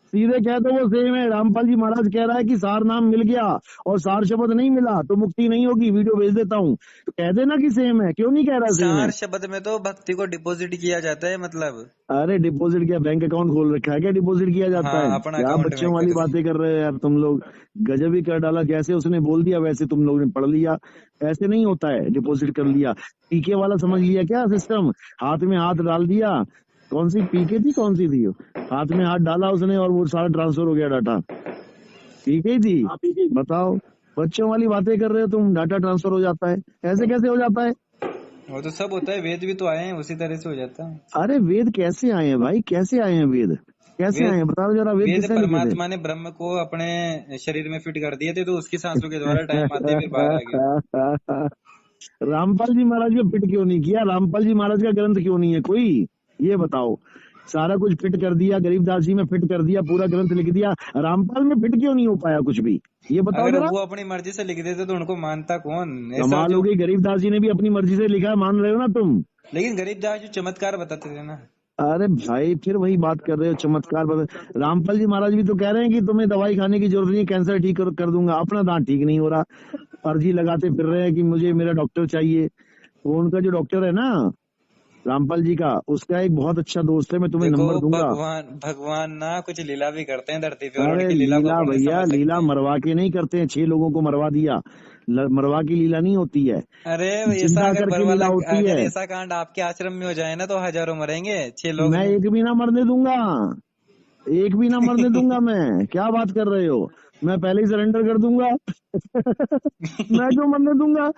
सीधे कह दो वो सेम है। रामपाल जी महाराज कह रहा है कि सार नाम मिल गया और सार शब्द नहीं मिला तो मुक्ति नहीं होगी, वीडियो भेज देता हूँ, तो कह देना कि सेम है। क्यों नहीं कह रहा सेम है? सार शब्द में तो भक्ति को डिपॉजिट किया जाता है, मतलब। अरे डिपॉजिट क्या, बैंक अकाउंट खोल रखा है क्या? डिपॉजिट किया जाता हाँ, है अपना क्या? अकाउंट बच्चों में वाली कर। बातें कर रहे हो यार तुम लोग। गजब ही कर डाला, जैसे उसने बोल दिया वैसे तुम लोग ने पढ़ लिया। ऐसे नहीं होता है, डिपॉजिट कर लिया। पीके वाला समझ लिया क्या सिस्टम? हाथ में हाथ डाल दिया, कौन सी पीके थी, कौन सी थी वो? हाथ में हाथ डाला उसने और वो सारा ट्रांसफर हो गया डाटा। पीके ही थी, बताओ। बच्चों वाली बातें कर रहे हो तुम, डाटा ट्रांसफर हो जाता है, ऐसे कैसे हो जाता है? वो तो सब होता है, वेद भी तो आए हैं, उसी तरह से हो जाता है। अरे वेद कैसे आए हैं भाई, कैसे आए हैं वेद? कैसे आए वेद हैं बताओ जरा, वेद वेद किसने लिखे थे? परमात्मा ने ब्रह्म को अपने शरीर में फिट कर दिए थे, तो उसकी सांसों के द्वारा टाइम आते फिर बाहर आ गया। रामपाल जी महाराज को फिट क्यों नहीं किया? रामपाल जी महाराज का ग्रंथ क्यों नहीं है कोई? ये बताओ। सारा कुछ फिट कर दिया, गरीबदास जी में फिट कर दिया, पूरा ग्रंथ लिख दिया, रामपाल में फिट क्यों नहीं हो पाया कुछ भी? ये बताओ अगर जरा। वो अपनी मर्जी से लिख देते तो उनको मानता कौन ऐसा कमाल हो जो। गई, गरीबदास जी ने भी अपनी मर्जी से लिखा है, मान रहे हो ना तुम? लेकिन गरीबदास जो चमत्कार बताते थे ना। अरे भाई फिर वही बात कर रहे हो, चमत्कार बता। रामपाल जी महाराज भी तो कह रहे हैं कि तुम्हें दवाई खाने की जरूरत नहीं है, कैंसर ठीक कर दूंगा। अपना दांत ठीक नहीं हो रहा, अर्जी लगाते फिर रहे हैं कि मुझे मेरा डॉक्टर चाहिए। वो उनका जो डॉक्टर है ना रामपाल जी का, उसका एक बहुत अच्छा दोस्त है, मैं तुम्हें देखो, नंबर दूंगा। भगवान ना कुछ लीला भी करते हैं धरती पे, और अरे उनकी लीला को लीला अपन नहीं भैया, समझ लीला सकते। मरवा के नहीं करते हैं, 6 लोगों को मरवा दिया, मरवा की लीला नहीं होती है, अरे ऐसा जिंदा अगर करके लीला बरवाला, होती अगर है। ऐसा कांड आपके आश्रम में हो जाए ना, तो हजारों मरेंगे, 6 लोग मैं नहीं। एक भी ना मरने दूंगा, एक भी ना मरने दूंगा मैं, क्या बात कर रहे हो? मैं पहले ही सरेंडर कर दूंगा। मैं क्यों मरने दूंगा?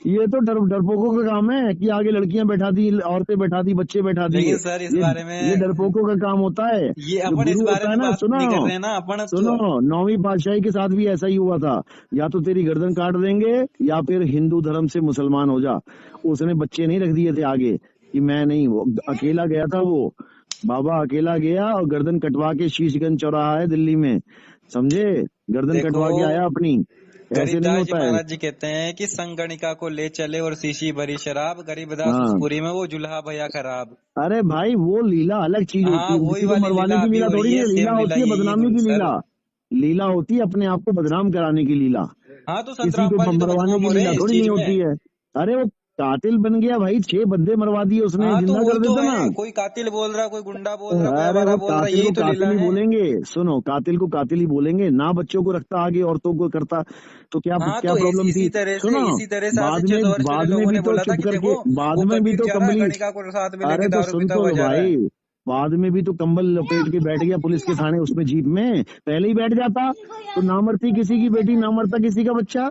ये तो डरपोकों का काम है कि आगे लड़कियां बैठा दी, औरतें बैठा दी, बच्चे बैठा दिए। लेकिन सर इस ये बारे ये में, डरपोकों का काम होता है। ये जो अपन इस गुरु बारे होता है में ना, बात सुनो नहीं कर रहे हैं ना अपन जो। सुनो, 9वीं पातशाही के साथ भी ऐसा ही हुआ था। या तो तेरी गर्दन काट देंगे या फिर हिंदू धर्म से मुसलमान हो जा। उसने बच्चे नहीं रख दिए थे आगे कि मैं नहीं, वो अकेला गया था, वो बाबा अकेला गया और गर्दन कटवा के शीशगंज चौराहा है दिल्ली में, समझे, गर्दन देखो, कटवा के आया अपनी। ऐसे नहीं गरीबदास जी होता है। महाराज जी कहते हैं कि संगणिका को ले चले और शीशी भरी शराब, गरीबदास उस हाँ, पुरी में वो जुल्हा भैया खराब। अरे भाई वो लीला अलग चीज हाँ, होती है, वही किसी को वाली मरवाने लीला की अभी लीला हो थोड़ी रही नहीं है, है, लीला सेम लीला होती है यही बदनामी है की सर। लीला। लीला होती है अपने आप को बदनाम कराने की लीला, हाँ तो किसी संतराम को पाल जी तो मरवाने बदनाम की हो रहे लीला हैं इस थोड़ी चीज नहीं में। होती है। अरे वो कातिल बन गया भाई, 6 बंदे मरवा दिए उसने, हाँ तो जिंदा वही कर तो देता ना। है, कोई कातिल बोल रहा, कोई गुंडा बोल रहा, कोई अरे आवारा वो बोल रहा, कातिल यही को तो कातिल लीला ही है। बोलेंगे, सुनो कातिल को कातिल ही बोलेंगे ना, बच्चों को रखता आगे औरतों को करता, तो क्या हाँ क्या तो प्रॉब्लम थी। सुनो, इसी तरह से आज से बाद में 600 वर्ष पहले बाद में लोगों भी ने तो बोला था चुप कि देखो करके, बाद वो में भी कबीर तो जा रहा है, कम्बली, गणिका को साथ में लेके अरे तो दारू सुन पीता तो हुआ लो जा रहा है। भाई, बाद में भी तो कंबल लपेट के बैठ गया पुलिस के थाने उसमें जीप में, पहले ही बैठ जाता तो ना मरती किसी की बेटी, ना मरता किसी का बच्चा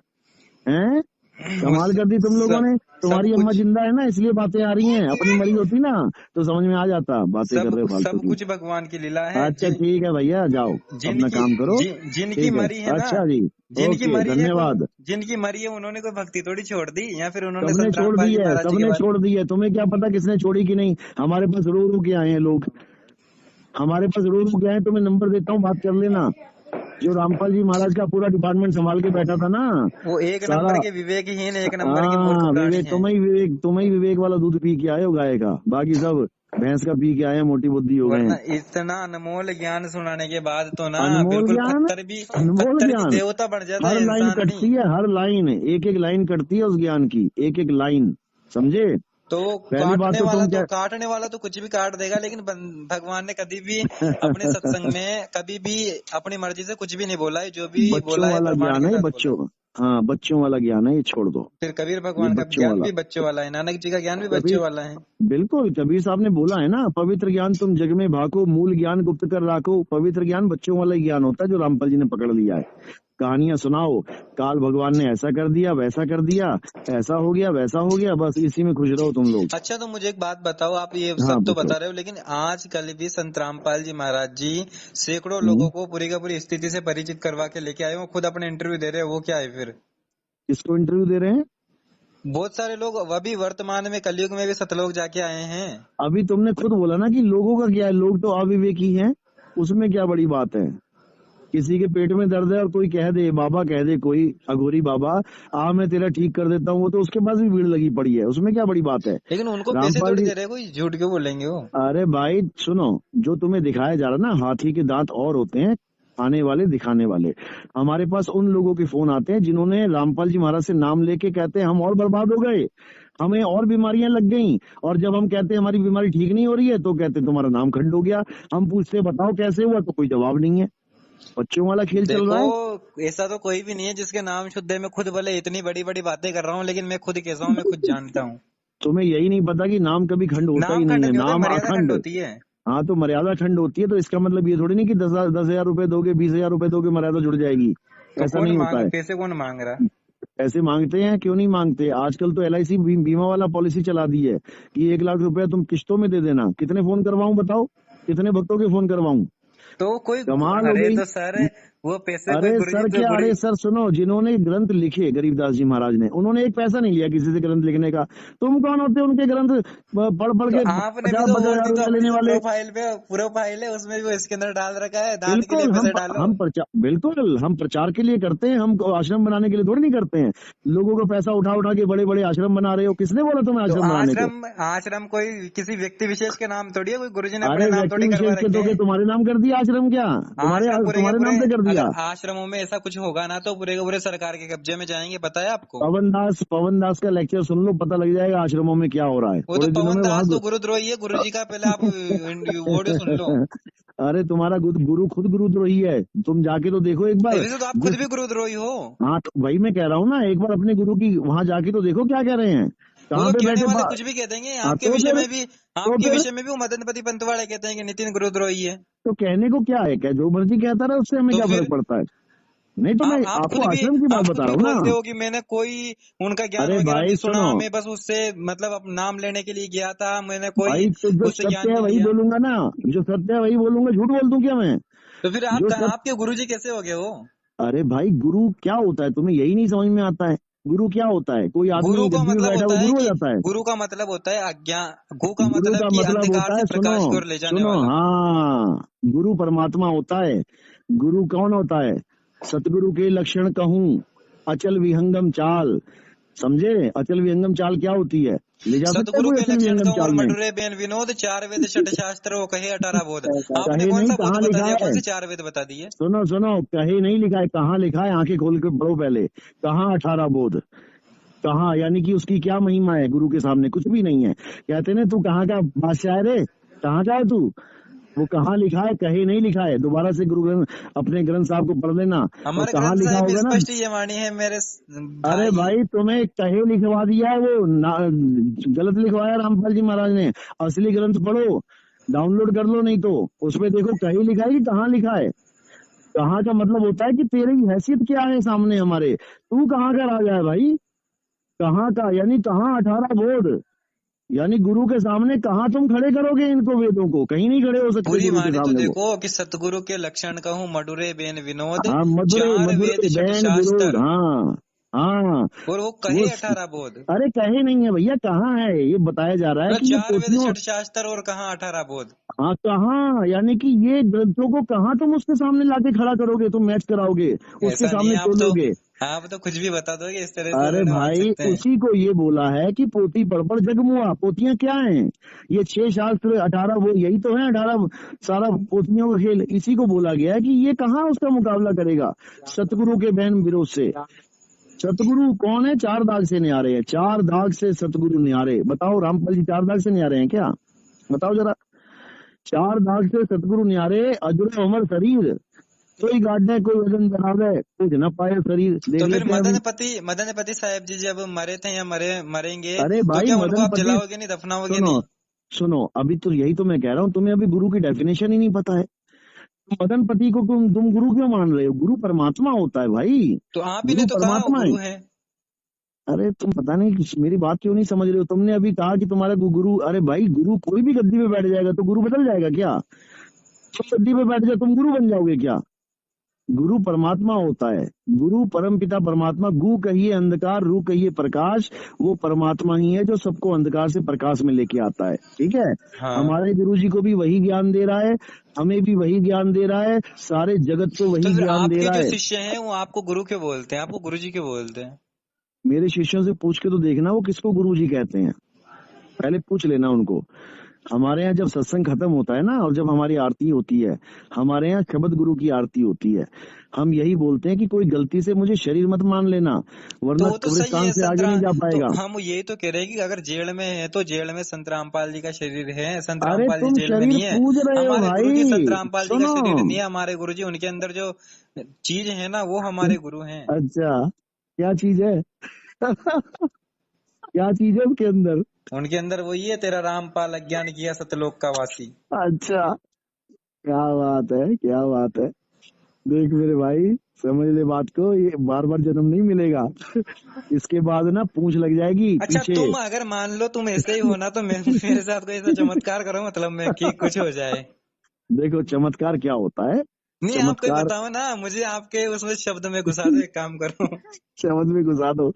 है। कमाल कर दी तुम लोगों सब ने। सब तुम्हारी अम्मा कुछ जिंदा है ना, इसलिए बातें आ रही हैं, अपनी मरी होती ना तो समझ में आ जाता, बातें कर रहे हो फालतू सब की। कुछ भगवान की लीला है। अच्छा ठीक है भैया, जाओ अपना जिनकी काम करो। जिनकी ठीक है, मरी है ना, अच्छा जी, जिनकी ओके, मरी है कोई, धन्यवाद। जिनकी मरी है उन्होंने कोई भक्ति थोड़ी छोड़ दी, या फिर उन्होंने सबने संत छोड़ रामपाल दी जी है, महाराज जी के सबने बारे। छोड़ दी है, तुम्हें क्या पता किसने छोड़ी कि नहीं। हमारे पास रो रो के आए हैं लोग, हमारे पास रो रो के आए, तुम्हें नंबर देता हूँ, बात कर लेना। जो रामपाल जी महाराज का पूरा डिपार्टमेंट संभाल के बैठा था ना, वो एक सारा, नंबर के विवेकहीन, एक नंबर के मूर्ख हाँ प्राणी विवेक, हैं। तुम ही विवेक वाला दूध पी के आए हो गाय का, बाकी सब भैंस का पी के आए हैं, मोटी बुद्धि हो गए वरना हैं। इतना अनमोल ज्ञान सुनाने के बाद तो ना अनमोल बिल्कुल ज्ञान, अनमोल पत्थर भी ज्ञान, देवता बन जाता हर है, लाइन इंसान नहीं। कटती है, हर लाइन, एक एक लाइन कटती है उस ज्ञान की, एक एक लाइन, समझे। तो पहली बात तो तुम क्या, काटने वाला तो कुछ भी काट देगा, लेकिन भगवान ने कभी भी अपने सत्संग में कभी भी अपनी मर्जी से कुछ भी नहीं बोला है, जो भी बच्चों बोला है वाला प्रमाण ज्ञान के है ये, साथ बोला है। बच्चों, हाँ बच्चों वाला ज्ञान है ये, छोड़ दो। फिर कबीर ये भगवान का बच्चों ज्ञान वाला, भी बच्चों वाला है, नानक जी का ज्ञान भी कभी, बच्चों वाला है। बिल्कुल कबीर साहब ने बोला है ना, पवित्र ज्ञान तुम जग में भाको, मूल ज्ञान गुप्त कर राखो। पवित्र ज्ञान बच्चों वाला ही ज्ञान होता है जो रामपाल जी ने पकड़ लिया है। कहानियां सुनाओ, काल भगवान ने ऐसा कर दिया, वैसा कर दिया, ऐसा हो गया, वैसा हो गया, बस इसी में खुश रहो तुम लोग। अच्छा तो मुझे एक बात बताओ, आप ये हाँ सब तो पूछो। बता रहे हो, लेकिन आजकल भी संत रामपाल जी महाराज जी सैकड़ों हम्म, लोगों को पूरी का पूरी स्थिति से परिचित करवा के लेके आए हो, खुद अपने इंटरव्यू दे रहे हो, वो क्या है फिर। किसको इंटरव्यू दे रहे हैं। बहुत सारे लोग अभी वर्तमान में कलयुग में भी सतलोक जाके आए हैं। अभी तुमने खुद बोला ना कि लोगों का क्या है, लोग तो अविवेकी हैं, उसमें क्या बड़ी बात है। किसी के पेट में दर्द है और कोई कह दे, बाबा कह दे, कोई अघोरी बाबा, आ मैं तेरा ठीक कर देता हूँ, वो तो उसके पास भी भीड़ लगी पड़ी है, उसमें क्या बड़ी बात है। लेकिन उनको पैसे रामपाल थोड़ी जी, दे रहे, कोई झूठ क्यों बोलेंगे वो। अरे भाई सुनो, जो तुम्हें दिखाया जा रहा ना, हाथी के दांत और होते हैं खाने वाले दिखाने वाले। हमारे पास उन लोगों के फोन आते हैं जिन्होंने रामपाल जी महाराज से नाम लेके कहते हैं हम और बर्बाद हो गए, हमें और बीमारियां लग गई, और जब हम कहते हैं हमारी बीमारी ठीक नहीं हो रही है तो कहते हैं तुम्हारा नाम खंड हो गया। हम पूछते बताओ कैसे हुआ, तो कोई जवाब नहीं है। बच्चों वाला खेल चल देखो रहा है। ऐसा तो कोई भी नहीं है जिसके नाम शुद्ध है। मैं खुद भले इतनी बड़ी बड़ी बातें कर रहा हूँ, लेकिन मैं खुद कैसा हूँ मैं खुद जानता हूँ। तुम्हें यही नहीं पता कि नाम कभी खंड होता ही नाम नहीं खंड है, नहीं होता, नाम मर्यादा खंड अखंड। होती है। हाँ तो मर्यादा खंड होती है, तो इसका मतलब ये थोड़ी नहीं कि 10,000 रुपए दोगे, 20,000 रुपए दोगे, मर्यादा जुड़ जाएगी, तो ऐसा नहीं होता है। पैसे कौन मांग रहा। ऐसे मांगते हैं, क्यों नहीं मांगते। आजकल तो LIC बीमा वाला पॉलिसी चला दी है कि 1 लाख रुपया तुम किस्तों में दे देना। कितने फोन करवाऊं बताओ, कितने भक्तों के फोन करवाऊं। तो कोई, कमाल हो अरे गई। तो सर वो पैसे कोई अरे गुरुजी सर से क्या, गुरु। अरे सर सुनो, जिन्होंने ग्रंथ लिखे गरीबदास जी महाराज ने, उन्होंने एक पैसा नहीं लिया किसी से ग्रंथ लिखने का। तुम कौन होते उनके ग्रंथ पढ़ पढ़ तो के आपने भी 50 तो 50,000 मूर्ति तो रुपया अपनी लेने जो वाले। प्रोफाइल है उसमें भी वो इसके अंदर डाल रखा है, दान के लिए बिल्कुल पैसे डालो। हम प्रचार के लिए करते हैं, हम आश्रम बनाने के लिए थोड़ी नहीं करते हैं। लोगों का पैसा उठा उठा के बड़े बड़े आश्रम बना रहे हो, किसने बोला तुम्हें तो आश्रम बनाने को। आश्रम कोई किसी व्यक्ति विशेष के नाम थोड़ी है, कोई गुरुजी ने अपने अरे नाम व्यक्ति थोड़ी करवा विशेष के रखे तो के हैं। तुम्हारे नाम कर दिया आश्रम, क्या आश्रम पूरे के तुम्हारे पूरे, नाम पे कर दिया। अगर आश्रमों में ऐसा कुछ होगा ना तो पूरे के पूरे सरकार के कब्जे में जाएंगे, पता है आपको। पवन दास का लेक्चर सुन लो, पता लग जाएगा आश्रमों में क्या हो रहा है वो तो थोड़े दिनों पवन में दास तो वहां। गुरुद्रोही है, गुरुजी का पहले आप ऑडियो सुन लो। अरे तुम्हारा गुरु खुद गुरुद्रोही है, तुम जाके तो देखो एक बार। वैसे तो आप खुद भी गुरुद्रोही हो। हाँ तो वही मैं कह रहा हूँ ना, एक बार अपने गुरु की वहां जाके तो देखो क्या कह रहे हैं, वो कहाँ तो पे कहने बैठे वाले कुछ भी कह देंगे। हाँ तो फिर वो मदनपति पंतवाड़े कहते हैं कि नितिन गुरुद्रोही है। तो कहने को क्या है, क्या जो मर्जी कहता रहा उससे हमें तो क्या फर्क फिर पड़ता है। नहीं तो मैं आपको आश्रम की बात आप खुद बता भी रहा हूँ बोलते ना। हो कि मैंने कोई उनका ज्ञान अरे वगैरह भाई नहीं सुना, सुनो, मैं बस उससे मतलब नाम लेने के लिए गया था, मैंने कोई भाई तो जो उससे ज्ञान सत्य है नहीं वही लिया। बोलूंगा ना, जो सत्य है वही बोलूंगा, झूठ बोल दूं क्या मैं। तो फिर जो सत्य, आपके गुरुजी कैसे हो गए हो। अरे भाई गुरु क्या होता है तुम्हें यही नहीं समझ में आता है। गुरु क्या होता है, कोई आदमी गुरु का गद्दी में मतलब बैठा होता वो है गुरु हो कि जाता है। गुरु का मतलब होता है अज्ञान, गु का गुरु मतलब का कि मतलब अंधकार होता से है, सुनो प्रकाश की ओर ले जाने सुनो, वाला। हाँ गुरु परमात्मा होता है। गुरु कौन होता है, सतगुरु के लक्षण कहूँ, अचल विहंगम चाल, समझे? अचल विहंगम चाल क्या होती है? ले जा सकता है सतगुरु कोई के अचल लक्षण विहंगम कहूँ और चाल में? मधुरे बेन विनोद, 4 वेद 6 शास्त्र वो कहे 18 बोध। आपने कहे कौन नहीं, सा बोध कहाँ बता लिखा दिया, कौन है? से 4 वेद बता दिए? सुनो सुनो, कहे नहीं लिखा है, कहाँ लिखा है? आंखें खोल के पढ़ो पहले। कहाँ 18 बोध? कहाँ? यानी कि उसकी क्या महिमा है गुरु के सामने? कुछ भी नहीं है। कहते ना तू कहाँ का बादशाह है रे, कहाँ का है तू? वो कहाँ लिखा है? कहे नहीं लिखा है। दोबारा से गुरु ग्रंथ, अपने ग्रंथ साहब को पढ़ लेना, और हमारे कहाँ ग्रंथ लिखा साहिब में होगा ना। स्पष्ट ये वाणी है मेरे अरे भाई। भाई, तुम्हें कहे लिखवा दिया है वो गलत लिखवाया रामपाल जी महाराज ने। असली ग्रंथ पढ़ो, डाउनलोड कर लो, नहीं तो उसमें देखो कहीं लिखा है कि कहाँ लिखा है। कहाँ का मतलब होता है कि तेरी हैसियत क्या है सामने हमारे, तू कहाँ का राजा है भाई? कहाँ का यानी कहाँ 18 बोध? यानी गुरु के सामने कहाँ तुम खड़े करोगे इनको वेदों को? कहीं नहीं खड़े हो सकते पूरी गुरु के वाणी तो सामने वो। देखो कि सतगुरु के लक्षण कहूँ मधुरे बेन विनोद, हाँ, मधुरे 4 वेद मधुरे 6 बहन विरोध, शास्त्र, हाँ हाँ। और वो वो कहे 18 बोध। अरे कहे नहीं है भैया, कहाँ है? ये बताया जा रहा है मतलब कि ये 4 वेद पोथियों, 6 शास्त्र और कहाँ 18 बोध। हाँ कहाँ, यानी कि ये ग्रंथों को कहाँ तुम उसके सामने लाके खड़ा करोगे, तुम मैच कराओगे, उसके ऐसा नहीं है, सामने तोलोगे? आप तो कुछ भी बता दोगे, इस तरह से अरे थोड़ी ना मान भाई, सकते हैं। उसी को ये बोला है कि पोती पढ़ पढ़ जगमुआ। पोतियां क्या हैं? ये 6 शास्त्र 18, वो यही तो है 18, सारा पोतियों का खेल। इसी को बोला गया है कि ये कहाँ उसका मुकाबला करेगा सतगुरु के बहन विरोध से। सतगुरु कौन है? 4 दाग से न्यारे हैं, 4 दाग से सतगुरु न्यारे। बताओ रामपाल जी 4 दाग से न्यारे हैं क्या? बताओ जरा। 4 दाग से सतगुरु न्यारे, अजर अमर शरीर, कोई गाड़ने कोई वजन बनावे, कुछ न पाए शरीर। देख तो फिर लेते हैं अभी। मदन पति साहब जी जब मरे थे या मरेंगे, अरे तो भाई क्या उनको मदन आप पति, जलाओगे नहीं, दफनाओगे सुनो नहीं? सुनो, अभी तो यही तो मैं कह रहा हूँ, तुम्हें अभी गुरु की डेफिनेशन ही नहीं पता है। मदन पति को तुम गुरु क्यों मान रहे हो? गुरु परमात्मा होता है भाई, तो आप ही ने गुरु तो कहा वो परमात्मा है। गुरु है। अरे तुम पता नहीं मेरी बात क्यों नहीं समझ रहे हो? तुमने अभी कहा कि तुम्हारा गुरु, अरे भाई गुरु कोई भी गद्दी पे बैठ जाएगा तो गुरु बदल जाएगा क्या? तुम गद्दी पे बैठ जाओ, तुम गुरु बन जाओगे क्या? गुरु परमात्मा होता है, गुरु परम पिता परमात्मा। गु कहिए अंधकार, रू कहिए प्रकाश, वो परमात्मा ही है जो सबको अंधकार से प्रकाश में लेके आता है। ठीक है? हाँ। हमारे गुरु जी को भी वही ज्ञान दे रहा है, हमें भी वही ज्ञान दे रहा है, सारे जगत को तो वही फिर ज्ञान दे आपके रहा जो है। शिष्य हैं वो आपको गुरु क्यों बोलते हैं, आपको गुरु जी क्यों बोलते हैं? मेरे शिष्यों से पूछ के तो देखना वो किसको गुरु जी कहते हैं, पहले पूछ लेना उनको। हमारे यहाँ जब सत्संग खत्म होता है ना, और जब हमारी आरती होती है, हमारे यहाँ शब्द गुरु की आरती होती है, हम यही बोलते हैं कि कोई गलती से मुझे शरीर मत मान लेना, तो वरना वो तो सही कब्रिस्तान है से आगे नहीं जा तो पाएगा। हम यही तो कह रहे हैं कि अगर जेल में है तो जेल में संत रामपाल जी का शरीर है, संत अरे रामपाल जी तुम जेल में शरीर नहीं है। पूज रहे हो हमारे गुरु जी संत भाई, रामपाल जी का सुनो। शरीर नहीं है, हमारे गुरु जी उनके अंदर जो चीज है ना वो हमारे गुरु हैं। अच्छा, क्या चीज है? क्या चीज है उसके अंदर? उनके अंदर वही है, तेरा रामपाल अज्ञान किया सतलोक का वासी। अच्छा, क्या बात है, क्या बात है। देख मेरे भाई, समझ ले बात को, ये बार बार जन्म नहीं मिलेगा। इसके बाद ना पूंछ लग जाएगी अच्छा पीछे। तुम अगर मान लो तुम ऐसे ही हो ना, तो मेरे साथ कोई ऐसा चमत्कार करो, मतलब मैं कि कुछ हो जाए। देखो चमत्कार क्या होता है। नहीं आप कोई चमत्कार बताओ ना मुझे, आपके उसमें शब्द में घुसा दो, एक काम करो। शब्द में घुसा दो।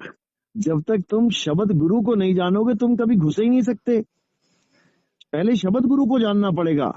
जब तक तुम शब्द गुरु को नहीं जानोगे तुम कभी घुस ही नहीं सकते। पहले शब्द गुरु को जानना पड़ेगा,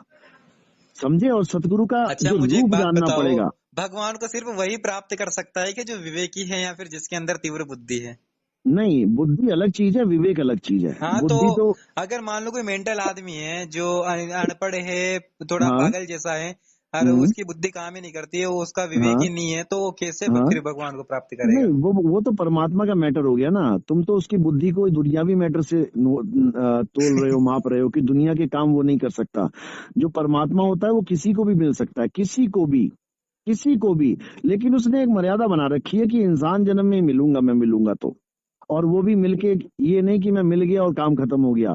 समझे? और सतगुरु का अच्छा जो मुझे एक रूप बात जानना बताओ, पड़ेगा। भगवान को सिर्फ वही प्राप्त कर सकता है कि जो विवेकी है या फिर जिसके अंदर तीव्र बुद्धि है? नहीं, बुद्धि अलग चीज है, विवेक अलग चीज है। हाँ तो बुद्धि तो, अगर मान लो कोई मेंटल आदमी है जो अनपढ़ है, थोड़ा हाँ पागल जैसा है, और उसकी बुद्धि काम ही नहीं करती है, वो उसका विवेक हाँ ही नहीं है, तो वो कैसे हाँ, फिर भगवान को प्राप्त नहीं करेगा? वो तो परमात्मा का मैटर हो गया ना। तुम तो उसकी बुद्धि को दुनियावी मैटर से तोल रहे हो, माप रहे हो कि दुनिया के काम वो नहीं कर सकता। जो परमात्मा होता है वो किसी को भी मिल सकता है, किसी को भी, किसी को भी। लेकिन उसने एक मर्यादा बना रखी है कि इंसान जन्म में मिलूंगा, मैं मिलूंगा तो, और वो भी मिलके, ये नहीं कि मैं मिल गया और काम खत्म हो गया।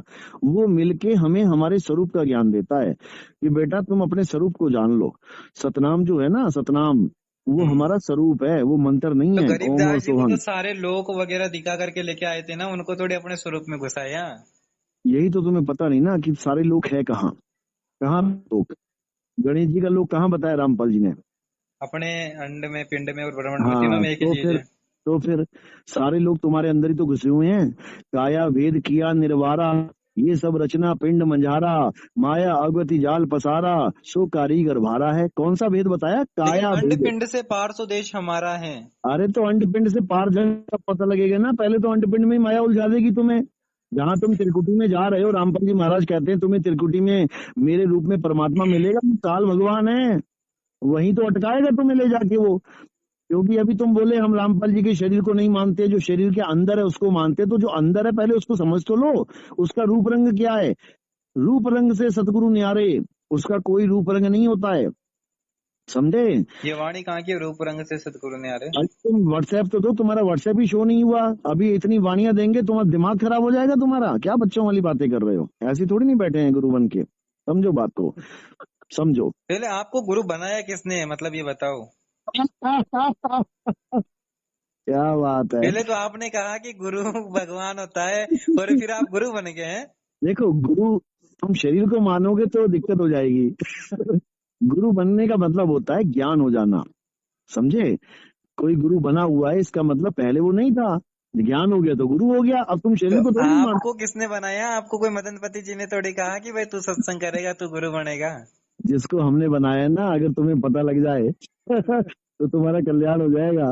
वो मिलके हमें हमारे स्वरूप का ज्ञान देता है कि बेटा तुम अपने स्वरूप को जान लो। सतनाम जो है ना, सतनाम, वो हमारा स्वरूप है, वो मंत्र नहीं तो है ओम और गरीबदास जी को तो सोहम। सारे लोक वगैरह दिखा करके लेके आए थे ना, उनको थोड़ी अपने स्वरूप में घुसाया। यही तो तुम्हें पता नहीं ना कि सारे लोग है कहाँ, कहाँ लोग। गणेश जी का लोग कहाँ बताया रामपाल जी ने? अपने अंड में, पिंड में और ब्रह्मांड में, तीनों हाँ, में एक ही चीज है। तो फिर सारे लोग तुम्हारे अंदर ही तो घुसे हुए हैं। काया भेद किया निर्वारा, ये सब रचना पिंड मंझारा, माया अगति जाल पसारा, सो कारीगर भारा है। कौन सा भेद बताया? लेकिन काया अंड भेद। पिंड से पार सो देश हमारा है। अरे तो अंडपिंड से पार जंग का पता लगेगा ना, पहले तो अंडपिंड में ही माया उलझा देगी तुम्हें। जहां तुम त्रिकुटी में जा रहे हो, रामपाल जी महाराज कहते हैं तुम्हें त्रिकुटी में मेरे रूप में परमात्मा मिलेगा, काल भगवान है, वहीं तो अटकाएगा तुम्हें ले जाके वो। क्योंकि अभी तुम बोले हम रामपाल जी के शरीर को नहीं मानते, जो शरीर के अंदर है उसको मानते। तो जो अंदर है पहले उसको समझ तो लो, उसका रूप रंग क्या है। रूप रंग से सतगुरु न्यारे, उसका कोई रूप रंग नहीं होता है, समझे। ये वाणी कहाँ की रूप रंग से सतगुरु ने आ रहे। आज तुम व्हाट्सएप तो दो, तुम्हारा व्हाट्सएप ही शो नहीं हुआ। अभी इतनी वाणियां देंगे तुम्हारा दिमाग खराब हो जाएगा तुम्हारा। क्या बच्चों वाली बातें कर रहे हो? ऐसी थोड़ी नहीं बैठे हैं गुरु बन के, समझो बात को, समझो। पहले आपको गुरु बनाया किसने, मतलब ये बताओ। क्या बात है। पहले तो आपने कहा कि गुरु भगवान होता है और फिर आप गुरु बन गए हैं। देखो गुरु, तुम शरीर को मानोगे तो दिक्कत हो जाएगी। गुरु बनने का मतलब होता है ज्ञान हो जाना, समझे। कोई गुरु बना हुआ है इसका मतलब पहले वो नहीं था, ज्ञान हो गया तो गुरु हो गया। अब तुम शरीर को तो थोड़ी मान। आपको किसने बनाया? आपको कोई मदनपति जी ने थोड़ी कहा कि भाई तू सत्संग करेगा तू गुरु बनेगा। जिसको हमने बनाया ना, अगर तुम्हें पता लग जाए तो तुम्हारा कल्याण हो जाएगा।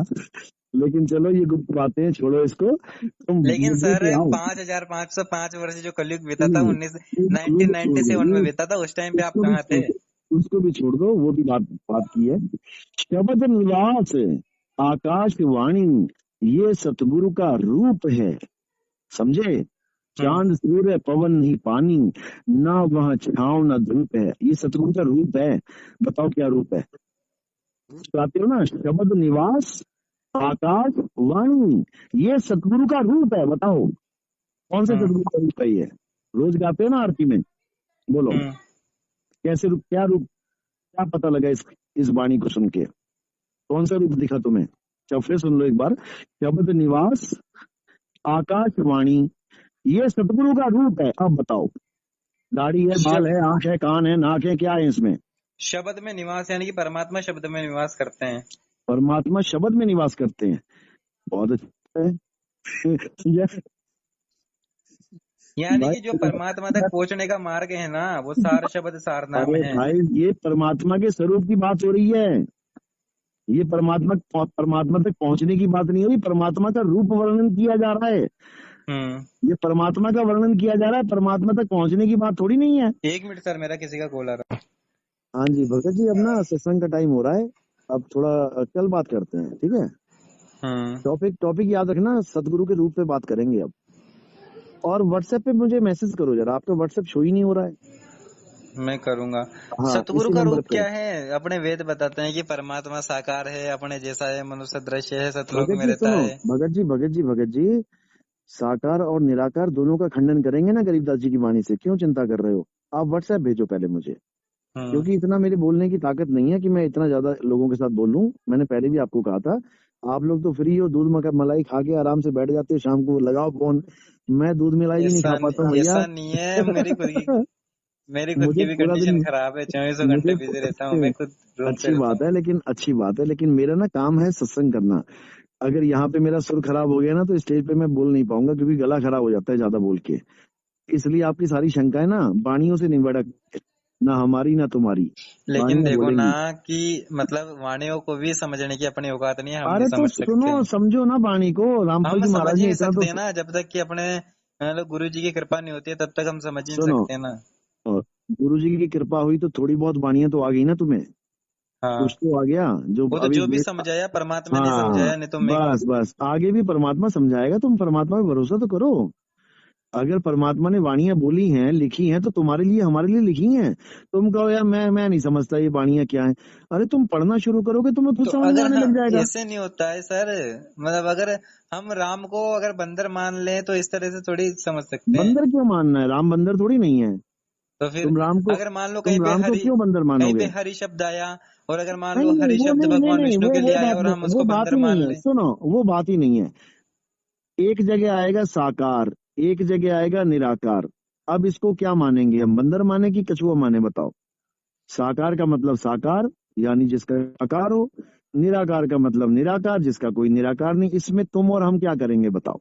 लेकिन चलो ये गुप्त बातें हैं, छोड़ो इसको। तुम लेकिन मुद्दे सर पे आओ। 5505 वर्ष जो कलयुग बीता था नहीं, 1997 में बीता था, उस टाइम पे आप उसको भी कहाँ थे? छोड़ दो, उसको भी छोड़ दो, वो भी बात की है। शब्द निवास आकाशवाणी, ये सतगुरु का रूप है, समझे। चांद सूर्य पवन ही पानी, ना वहाँ छांव ना धूप है, ये सतगुरु का रूप है। बताओ क्या रूप है? कहते हो ना शब्द निवास आकाश वाणी, ये सतगुरु का रूप है। बताओ कौन से सतगुरु का रूप है ये? रोज गाते हो ना आरती में, बोलो कैसे रूप, क्या रूप, क्या पता लगा इस वाणी को सुन के? कौन सा रूप दिखा तुम्हें? चल फिर सुन लो एक बार। शब्द निवास आकाशवाणी, ये सतगुरु का रूप है। अब बताओ, दाढ़ी है, बाल है, आंख है, कान है, नाक है, क्या है इसमें? शब्द में निवास यानी कि परमात्मा शब्द में निवास करते हैं। परमात्मा शब्द में निवास करते हैं, बहुत अच्छा है। यानी कि जो परमात्मा तक पहुंचने का मार्ग है ना, वो सार शब्द सार नाम अरे है। भाई, ये परमात्मा के स्वरूप की बात हो रही है। ये परमात्मा तक पहुंचने की बात नहीं हो रही, परमात्मा का रूप वर्णन किया जा रहा है। ये परमात्मा का वर्णन किया जा रहा है, परमात्मा तक पहुंचने की बात थोड़ी नहीं है। 1 मिनट सर, मेरा किसी का कॉल आ रहा है। हाँ जी भगत जी, अब ना सत्संग का टाइम हो रहा है, अब थोड़ा कल बात करते हैं, ठीक है। टॉपिक याद रखना, सतगुरु के रूप पे बात करेंगे अब। और व्हाट्सएप पे मुझे मैसेज करो जरा, आपका व्हाट्सएप शो ही नहीं हो रहा है। मैं करूंगा। हाँ, सतगुरु इसी का नंबर रूप पे। क्या है? अपने वेद बताते हैं कि परमात्मा साकार है, अपने जैसा है, मनुष्य दृश्य है, सतलोक भगत में जी रहता सुनो, है। भगत जी साकार और निराकार दोनों का खंडन करेंगे ना गरीबदास जी की वाणी से, क्यों चिंता कर रहे हो? आप व्हाट्सएप भेजो पहले मुझे, क्योंकि इतना मेरे बोलने की ताकत नहीं है कि मैं इतना ज्यादा लोगों के साथ बोलूं। मैंने पहले भी आपको कहा था, आप लोग तो फ्री हो, दूध मलाई खा के आराम से बैठ जाते हो, शाम को लगाओ फोन। मैं दूध मलाई भी नहीं खा पाता हूँ भैया। ऐसा नहीं है, मेरी खुद की मुझे भी पूरा कंडीशन दिन, खराब है, 24 घंटे मुझे बिजी रहता हूँ, मैं खुद रूम पे रहता हूँ। अच्छी बात है, लेकिन मेरा ना काम है सत्संग करना। अगर यहाँ पे मेरा सुर खराब हो गया ना, तो स्टेज पे मैं बोल नहीं पाऊंगा, क्योंकि गला खराब हो जाता है ज्यादा बोल के। इसलिए आपकी सारी शंकाएं ना वाणियों से निबड़क, ना हमारी ना तुम्हारी। लेकिन वाणियां देखो ना बोलेंगी। कि मतलब वाणियों को भी समझने की अपनी औकात नहीं है, हम नहीं अरे तो समझ सकते। सुनो, समझो ना वाणी को। रामपाल हम जी समझ महाराज ही ने नहीं इतना तो सकते ना, जब तक कि अपने मतलब गुरु जी की कृपा नहीं होती है तब तक हम समझ ही नहीं सुनो, सकते ना। गुरु जी की कृपा हुई तो थोड़ी बहुत वाणियां तो आ गई ना तुम्हें, हाँ, कुछ तो आ गया जो वो तो अभी जो भी समझाया परमात्मा ने हाँ, समझाया, नहीं तो मैं। बस आगे भी परमात्मा समझाएगा। तुम परमात्मा पे भरोसा तो करो। अगर परमात्मा ने वाणियां बोली हैं, लिखी हैं, तो तुम्हारे लिए, हमारे लिए लिखी हैं। तुम कहो यार मैं नहीं समझता ये वाणियां क्या है, अरे तुम पढ़ना शुरू करोगे तुम्हें खुद तो समझ में अगर आने हाँ, लग जाएगा। ऐसे नहीं होता है सर, मतलब अगर हम राम को अगर बंदर मान लें तो इस तरह से थोड़ी समझ सकते हैं। बंदर क्यों मानना है? राम बंदर थोड़ी नहीं है। तो फिर तुम राम को अगर मान लो तुम राम को क्यों बंदर मानोगे? हरि शब्द आया, और अगर मान लो नहीं नहीं, हरि वो शब्द नहीं नहीं भगवान नहीं, विष्णु के लिए वो आया बात और हम नहीं, वो उसको बात बंदर ही नहीं मान है। लें। सुनो, वो बात ही नहीं है। एक जगह आएगा साकार, एक जगह आएगा निराकार। अब इसको क्या मानेंगे हम, बंदर माने कि कछुआ माने? बताओ। साकार का मतलब साकार, यानी जिसका आकार हो। निराकार का मतलब निराकार, जिसका कोई निराकार नहीं। इसमें तुम और हम क्या करेंगे बताओ?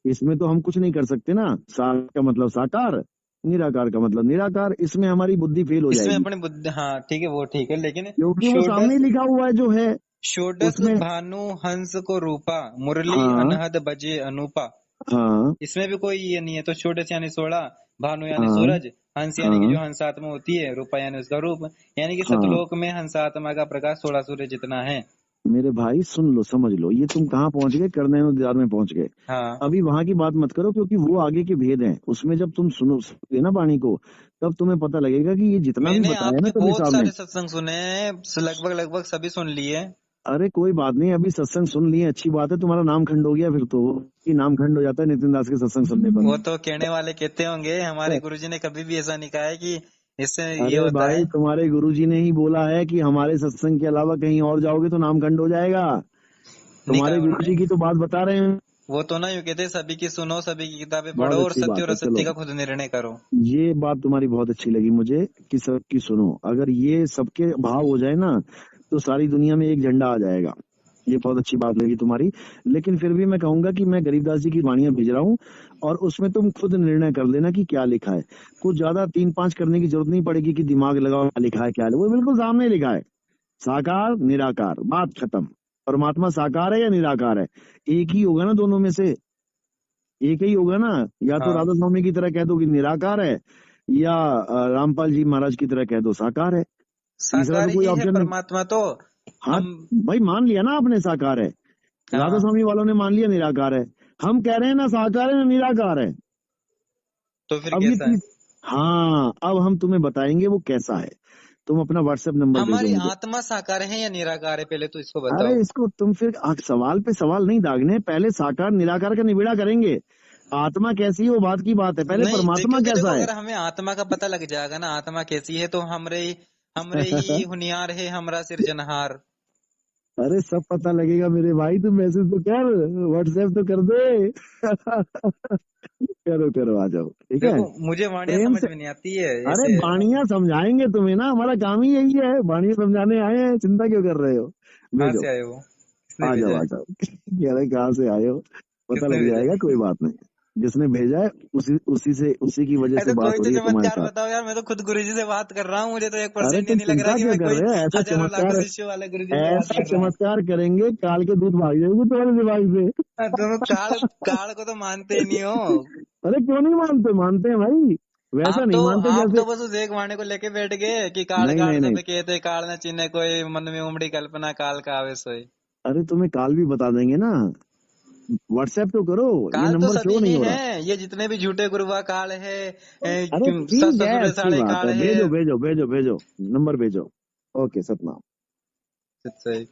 इसमें तो हम कुछ नहीं कर सकते ना। साकार का मतलब साकार, निराकार का मतलब निराकार, इसमें हमारी बुद्धि फेल हो इसमें जाएगी, अपनी बुद्धि, हाँ ठीक है वो ठीक है, लेकिन क्योंकि वो सामने षोडश, ही लिखा हुआ है जो है षोडश उसमें। भानु हंस को रूपा, मुरली हाँ अनहद बजे अनूपा, हाँ इसमें भी कोई ये नहीं है। तो षोडश यानी 16, भानु यानी हाँ सूरज, हंस यानी कि हाँ जो हंसात्मा होती है, रूपा यानी उसका रूप, यानी कि हाँ। सतलोक में हंसात्मा का प्रकाश 16 सूर्य जितना है। मेरे भाई सुन लो, समझ लो, ये तुम कहाँ पहुंच गए, कर्णेन्दुद्वार में पहुंच गए। हाँ अभी वहां की बात मत करो, क्योंकि वो आगे के भेद हैं, उसमें जब तुम सुनोगे ना वाणी को, तब तुम्हें पता लगेगा कि ये जितना भी मैंने बताया ना आपके कबीर बहुत साहब ने। सारे सत्संग सुने हैं, लगभग लगभग सभी सुन लिए। अरे कोई बात नहीं, अभी सत्संग सुन लिए, अच्छी बात है, तुम्हारा नाम खंड हो गया फिर तो, कि नाम खंड हो जाता है नितिन दास के सत्संग सुनने वो पर। तो कहने वाले कहते होंगे, हमारे गुरुजी ने कभी भी ऐसा नहीं कहा है कि इससे ये अरे होता भाई, है। तुम्हारे गुरुजी ने ही बोला है कि हमारे सत्संग के अलावा कहीं और जाओगे तो नाम खंड हो जाएगा। नहीं कहा तुम्हारे उन्होंने, गुरुजी की तो बात बता रहे हैं। वो तो ना यूं कहते सभी की सुनो, सभी की किताबें बहुत पढ़ो और अच्छी सत्य बात और है, असत्य चलो, का खुद निर्णय करो। ये बात तुम्हारी बहुत अच्छी लगी मुझे कि सबकी सुनो। अगर ये सबके भाव हो जाए ना, तो सारी दुनिया में एक झंडा आ जाएगा। ये बहुत अच्छी बात लगी तुम्हारी। लेकिन फिर भी मैं कहूंगा कि मैं गरीबदास जी की वाणियां भेज रहा हूँ, और उसमें तुम खुद निर्णय कर लेना कि क्या लिखा है। कुछ ज्यादा 3-5 करने की जरूरत नहीं पड़ेगी कि दिमाग लगाओ क्या लिखा है क्या है, वो बिल्कुल सामने लिखा है, साकार निराकार, बात खत्म। परमात्मा साकार है या निराकार है? एक ही होगा ना दोनों में से, एक ही होगा ना। या तो हाँ राधा स्वामी की तरह कह दो कि निराकार है, या रामपाल जी महाराज की तरह कह दो साकार है। तीसरा तो साकार कोई ही है ऑप्शन नहीं। परमात्मा तो। हाँ, हम, भाई मान लिया ना आपने साकार है, राधा हाँ स्वामी वालों ने मान लिया निराकार है, हम कह रहे हैं ना साकार है ना निराकार है। तो फिर अब ये कैसा है? तीस हाँ, अब हम तुम्हें बताएंगे वो कैसा है। तुम अपना व्हाट्सएप नंबर भेजो हमारी मुझे। आत्मा साकार है या निराकार है, पहले तो इसको अरे बताओ। इसको तुम फिर सवाल पे सवाल नहीं दागने, पहले साकार निराकार का निबेड़ा करेंगे। आत्मा कैसी है वो बात की बात है, पहले नहीं परमात्मा क्योंकि देखो, कैसा है। अगर हमें आत्मा का पता लग जाएगा ना आत्मा कैसी है, तो हमरे ही हुनियार है हमरा सिरजनहार। अरे सब पता लगेगा मेरे भाई, तू मैसेज तो कर, व्हाट्सएप तो कर दे। करो करो, आ जाओ, ठीक है। देखो मुझे वाणियां प्रेम समझ से। में नहीं आती है अरे ऐसे। बाणियां समझाएंगे तुम्हें ना, हमारा काम ही यही है, बाणियां समझाने आए हैं, चिंता क्यों कर रहे हो। कहाँ भेजो, से आए हो, किसने आ भेजा जाओ है? आ जाओ। कह रहे कहाँ से आए हो, पता किसने लग भेजा जाएगा, है? कोई बात नहीं। जिसने भेजा है उसी की वजह अरे से तो बात कोई हो तो रही है तुम्हारे चमत्कार साथ। बताओ यार, मैं तो खुद गुरुजी से बात कर रहा हूँ, मुझे तो अरे 1% ही तुम नहीं लग रहा चिंता कि क्यों मैं कर कोई रहे हो, ऐसा हजारों लाखों चमत्कार, शिष्यों वाले गुरुजी से बात ऐसा कर रहा हूँ। चमत्कार करेंगे काल के दूध भाग जाएंगे तुम्हारे दिमाग से। तुम काल काल को तो मानते ही नहीं हो। अरे क्यों नहीं मानते, मानते हैं भाई। वैसा नहीं मानते आप जैसे। तो बस उस एक वाणी को लेके बैठ गए कि काल नहीं काल नहीं नहीं, सब कहते, काल न चिन्हे कोई, मन में उमड़ी कल्पना, काल का आवे सोई। अरे तुम्हें काल भी बता देंगे ना, व्हाट्सएप तो करो, ये काल तो नंबर सभी शो नहीं में हो रहा। है, ये जितने भी झूठे गुरुवा काल है, अरे ठीक है, ससुर अच्छी साढ़े बात काल है, है। भेजो भेजो भेजो भेजो, नंबर भेजो। ओके, सतनाम। सही।